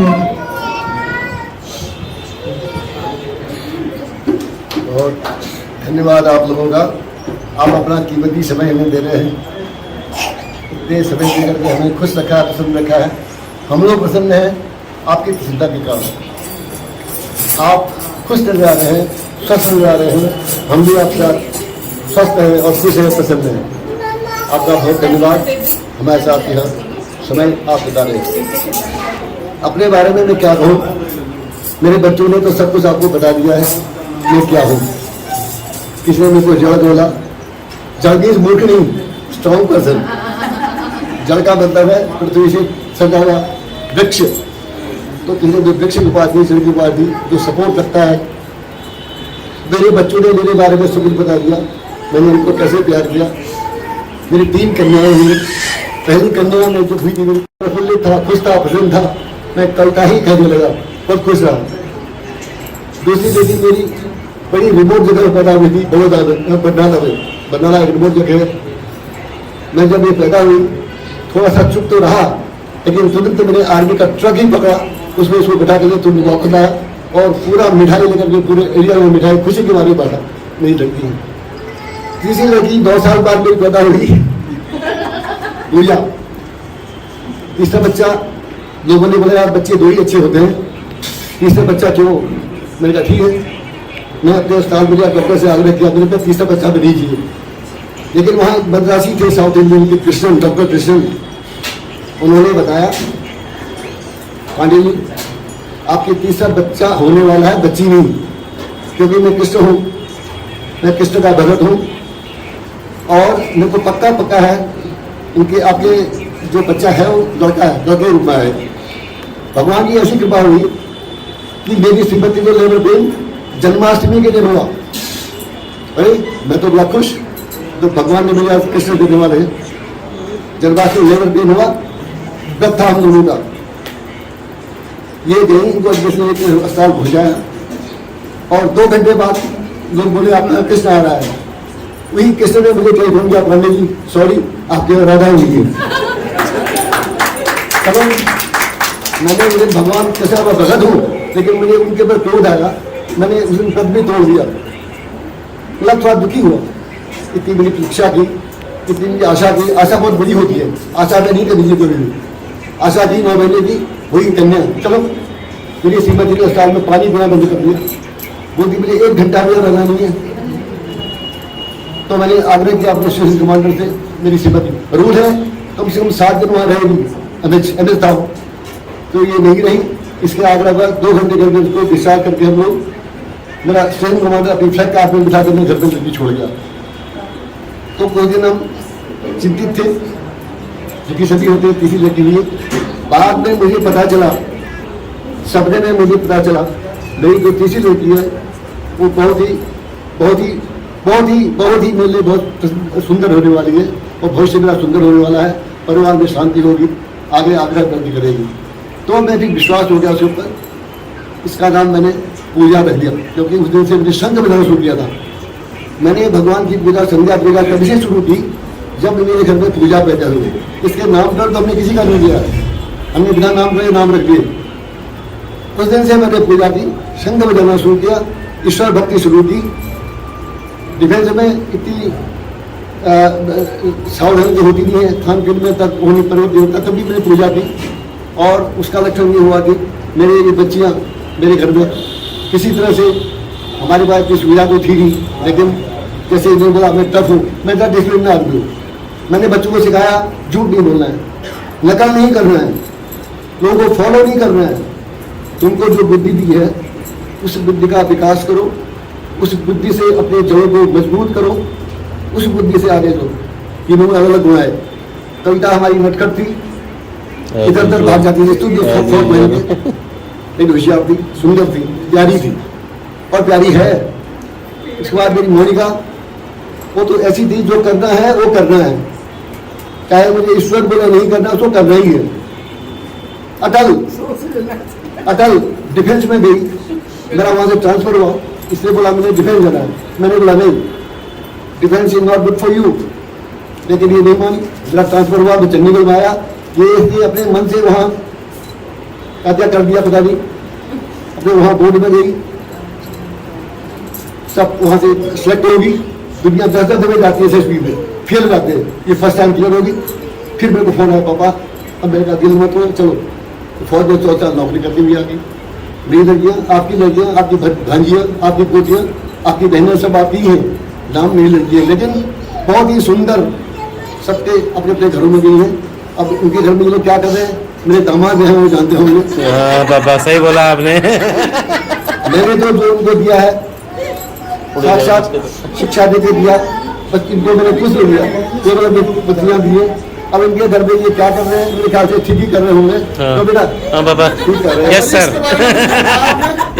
और धन्यवाद आप लोगों का, आप अपना कीमती समय हमें दे रहे हैं। इतने समय दे करके हमें खुश रखा है, प्रसन्न रखा है। हम लोग प्रसन्न हैं आपकी प्रसन्नता के कारण। आप खुश नजर आ रहे हैं, स्वस्थ नजर आ रहे हैं। हम भी आपका स्वस्थ हैं और खुश हैं, प्रसन्न हैं। आपका बहुत धन्यवाद। हमारे साथ यहाँ समय आप बता रहे हैं। अपने बारे में मैं क्या कहूँ, मेरे बच्चों ने तो सब कुछ आपको बता दिया है मैं क्या हूँ। किसी ने मुझको जड़ बोला, जड़ मीन्स मूर्ख नहीं, स्ट्रॉन्ग पर्सन। जड़ का मतलब है पृथ्वी से सजा हुआ वृक्ष। तो किसी ने वृक्ष की उपाधि, जड़ की उपाधि जो सपोर्ट रखता है। मेरे बच्चों ने मेरे बारे में सब कुछ बता दिया, मैंने उनको कैसे प्यार किया। मेरी 3 कन्याएं हुई, पहली कन्या में जो हुई थी मेरी प्रफुल्लित था, खुश था, प्रसन्न था। मैं कविता ही कहने लगा, बहुत खुश रहा। दूसरी बेटी मेरी बड़ी रिमोट जगह पैदा हुई थी, बरनाला एक रिमोट जगह है। मैं जब ये पैदा हुई थोड़ा सा चुप तो रहा, लेकिन तुरंत मैंने आर्मी का ट्रक ही पकड़ा, उसमें उसको बैठा कर तुम वापस आया और पूरा मिठाई लेकर के पूरे एरिया में मिठाई खुशी के मारे बांटा मेरी लड़की है। तीसरी लड़की 2 साल बाद मेरी पैदा हुई, पूजा। तीसरा बच्चा लोगों ने बोला यार बच्चे 2 ही अच्छे होते हैं, तीसरा बच्चा क्यों? मैंने कहा ठीक है, मैं अपने अस्पताल में डॉक्टर से आग्रह किया, मेरे पे तीसरा बच्चा भी दीजिए। लेकिन वहाँ मद्रासी थे साउथ इंडियन के कृष्णन, डॉक्टर कृष्णन, उन्होंने बताया पांडे जी आपके तीसरा बच्चा होने वाला है, बच्ची नहीं, क्योंकि मैं कृष्ण हूँ, मैं कृष्ण का भगत हूँ और मेरे को पक्का है उनके आपके जो बच्चा है वो लड़का है, लड़के रूप में है। भगवान की ऐसी कृपा हुई कि मेरी श्रीमती को लेबर पेन जन्माष्टमी के दिन हुआ। अरे मैं तो बड़ा खुश, तो भगवान ने मुझे आज कृष्ण देने वाले हैं। जन्माष्टमी लेबर पेन हुआ, व्रत था हम लोगों का। ये गई इनको अस्पताल पहुंचाया और 2 घंटे बाद लोग बोले आपका कृष्ण आ रहा है। वही कृष्ण ने मुझे टेलीफोन किया, पांडे जी सॉरी आपके राधा हुई है। मैंने मुझे भगवान कैसा मैं भगत हूँ, लेकिन मुझे उनके ऊपर क्रोध आया, मैंने उस दिन पद भी तोड़ दिया। मतलब थोड़ा दुखी हुआ, इतनी बड़ी परीक्षा की, इतनी बड़ी आशा की। आशा बहुत बड़ी होती है, आशा में नहीं करनी चाहिए। आशा की 9 महीने की वही कन्या। चलो मेरी श्रीमती ने अस्पताल में पानी पीना बंद कर दिया, बोलती मुझे 1 घंटा में रहना नहीं है। तो मैंने आग्रह किया अपने स्टेशन कमांडर से, मेरी श्रीमती रूल है कम से कम 7 दिन वहाँ रहेगी एमएच था, तो ये नहीं रही। इसके आग्रह पर 2 घंटे करके उसको डिस्चार्ज करके हम लोग, मेरा स्टेशन कमांडर अपनी फ्लैग का आपने बिठा कर मैं घर पर लड़की छोड़ गया। तो कुछ दिन हम चिंतित थे, क्योंकि सभी होते हैं तीसरी लड़की लिए। बाद में मुझे पता चला, सपने में मुझे पता चला मेरी जो तीसरी लड़की है वो बहुत ही मेरे लिए बहुत सुंदर होने वाली है और भविष्य मेरा सुंदर होने वाला है। परिवार में शांति होगी, आगे आग्रह करती करेगी। तो मैं भी विश्वास हो गया उसके ऊपर। इसका नाम मैंने पूजा रख दिया, क्योंकि उस दिन से मुझे संघ बनाना शुरू किया था। मैंने भगवान की पूजा, संध्या पूजा कभी से शुरू की जब मेरे घर में पूजा पैदा हुई। इसके नाम पर तो हमने किसी का नहीं दिया, हमने बिना नाम का नाम रख दिए। उस दिन से मैंने पूजा की, संघ बजाना शुरू किया, ईश्वर भक्ति शुरू की। डिफेंस में इतनी सावधानी जो होती नहीं है, खान पीन में तक होनी पर्वत होता, तभी मैंने पूजा की। और उसका लक्षण ये हुआ कि मेरे ये बच्चियाँ मेरे घर में किसी तरह से, हमारे पास की सुविधा तो थी नहीं, लेकिन जैसे इन्होंने बोला मैं टफ हूँ, मैं टफ डिसिप्लिन में आदमी हूँ। मैंने बच्चों को सिखाया झूठ नहीं बोलना है, नकल नहीं करना है, लोगों को फॉलो नहीं करना है। तुमको जो बुद्धि दी है उस बुद्धि का विकास करो, उस बुद्धि से अपने जड़ों को मजबूत करो, उस बुद्धि से आगे लो। तीनों में अलग अलग गुण है। कविता हमारी नटखट थी, इधर उधर भाग जाती थी, लेकिन होशियार थी, सुंदर थी, प्यारी थी और प्यारी है। इसके बाद मेरी मोनिका, वो तो ऐसी थी जो करना है वो करना है, चाहे मुझे ईश्वर बोले नहीं करना उसको करना ही है। अटल डिफेंस में गई, मेरा वहां से ट्रांसफर हुआ, इसने बोला मैंने डिफेंस जाना है। मैंने बोला नहीं, defence is not good for you, लेकिन ये नहीं मानी। मेरा ट्रांसफर हुआ, मैं चंडीगढ़ में आया। ये अपने मन से वहाँ क्या कर दिया पता नहीं, अपने वहाँ बोर्ड में गई, सब वहाँ से सेलेक्ट होगी। दुनिया 10-10 दफे जाती है एसएसबी में, फेल जाते हैं, ये फर्स्ट टाइम क्लियर होगी। फिर मेरे को फोन आया, पापा अब मेरे का दिल मत हो, चलो फौज में 4 साल नौकरी करती हुई आ गई। मेरी लड़कियाँ, आपकी भांजियाँ, आपकी पोतियाँ, आपकी बहनें सब आपकी हैं, नाम मेरी लड़की है, लेकिन बहुत ही सुंदर, सबके अपने अपने घरों में गई हैं। अब उनके घर में ये लोग क्या कर रहे हैं, मेरे दामाद हैं, वो जानते होंगे। बाबा सही बोला आपने। मैंने तो जो उनको दिया है साथ शिक्षा देके दिया, इनको मैंने कुछ नहीं दिया, केवल पत्नियां दी है। अब इनके घर में ये क्या कर रहे हैं, मेरे ख्याल से ठीक ही कर रहे होंगे। तो बेटा हाँ बाबा, ठीक कर रहे हैं। Yes sir,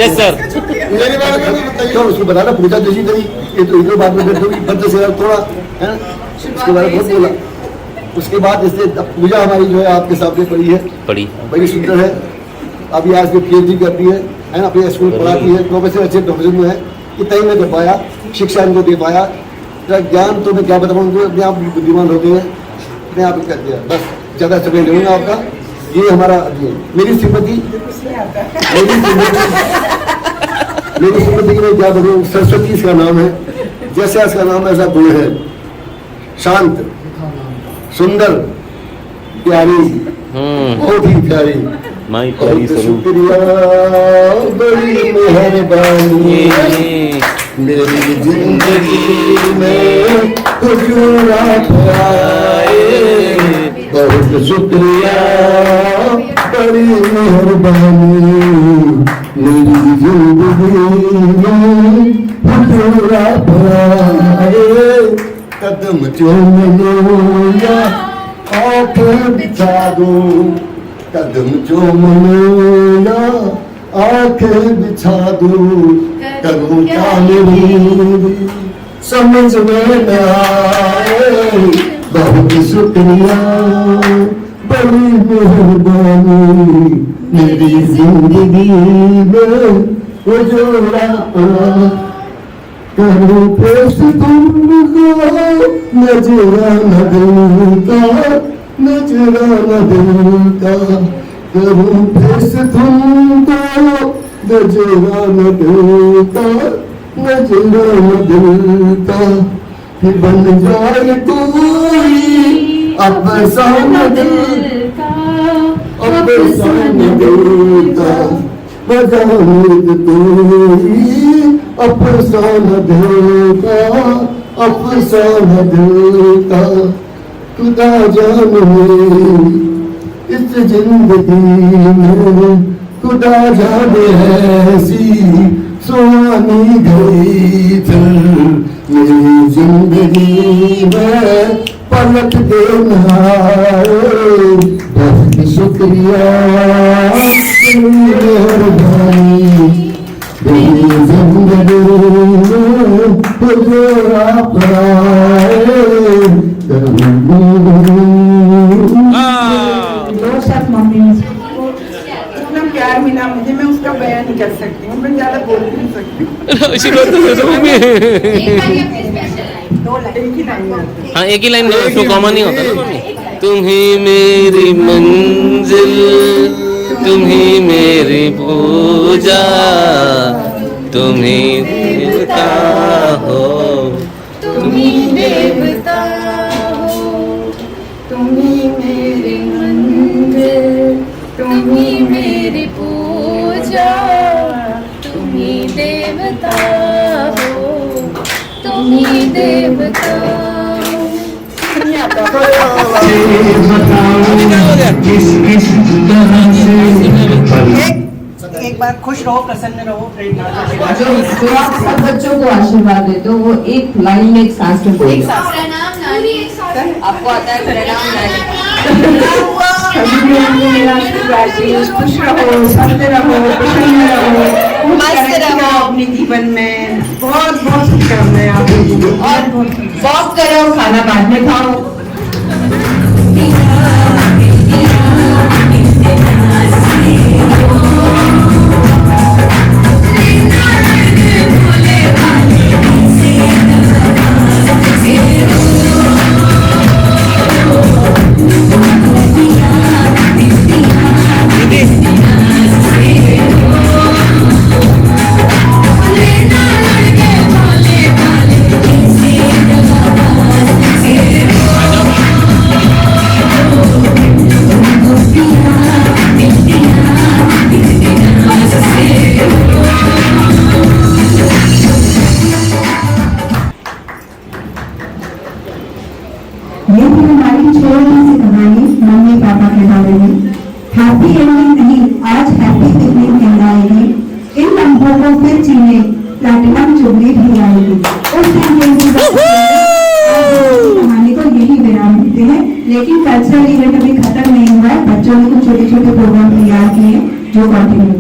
yes sir. मेरे बारे में बताइए, उसको बताना पूजा जैसी करी, ये तो इधर बात में बैठे हुई बंद से थोड़ा है, इसके बारे में बहुत बोला। उसके बाद इससे पूजा हमारी जो है आपके सामने पड़ी है, बड़ी सुंदर है। अभी आज भी PhD करती है ना, अपने स्कूल पढ़ाती है, प्रोफेसर अच्छे प्रोफेसर में है। इतना ही मैं कर पाया, शिक्षा इनको दे पाया, ज्ञान तो मैं क्या बताऊँ, उनको अपने आप बुद्धिमान हो गए हैं, अपने आप ही कर दिया। बस ज़्यादा समय लूँगा आपका, ये हमारा मेरी श्रीमती की मैं क्या बताऊँ, सरस्वती इसका नाम है। जैसे इसका नाम है ऐसा गुण है, शांत, सुंदर, प्यारी, बहुत ही प्यारी, शुक्रिया, बड़ी मेहरबानी, मेरी जिंदगी में हुजूर आप आए, बहुत शुक्रिया, बड़ी मेहरबानी, मेरी जिंदगी में हुजूर आप आए, कदम चूम लूंगा, आंखें बिछा दूं, कदम चूम लूंगा, आंखें बिछा दूं, करूं क्या मेरी समझ में न आए, बहुत शुक्रिया, बड़ी मेहरबानी, मेरी जिंदगी में हुजूर आप करो पेश तुमको, नजराना दिल का, नजराना दिल का, करो पेश तुमको, नजराना दिल का, नजराना दिल का, कि बन जाए कोई अफसाना दिल का, अफसाना दिल का, बजाने कोई अफसाना दिल का, अफसाना दिल का, खुदा जाने इस जिंदगी में, खुदा जाने ऐसी सुहानी गई फिर मेरी जिंदगी में पलट देना, बहुत शुक्रिया, मेहरबानी, मेरी जिंदगी में हुजूर आप आए, दो शब्द मम्मी इतना प्यार मिला मुझे, मैं उसका बयान नहीं कर सकती हूँ, मैं ज्यादा बोल नहीं सकती। आशीर्वाद तो दे दो मम्मी। हाँ एक ही लाइन उसको कॉमन नहीं होता ना मम्मी। तुम ही मेरी मंजिल, तुम ही मेरी पूजा, तुम ही देवता हो, तुम ही देवता हो, तुम ही मेरी मंजिल, तुम ही मेरी पूजा, तुम ही देवता हो, तुम ही देवता हो। एक बार खुश रहो, प्रसन्न रहो, जो आप सब बच्चों को आशीर्वाद देते हो, वो एक लाइन में एक सांस में बोलो। आपको आता है प्रणाम नानी। खुश रहो, स्वस्थ रहो, प्रसन्न रहो, मस्त रहो अपने जीवन में। बहुत बहुत शुभकामनाएं आपको, और वॉक करो, खाना बाद में खाओ। हैप्पी एंडिंग नहीं, आज हैप्पी बिगनिंग कहलाएगी। इन लम्हों को फिर जीने प्लैटिनम जुबली भी आएगी। उस दिन कहानी को यही विराम देते हैं, लेकिन कल्चरल इवेंट अभी खत्म नहीं हुआ है। बच्चों ने कुछ छोटे छोटे प्रोग्राम तैयार किए जो कंटिन्यू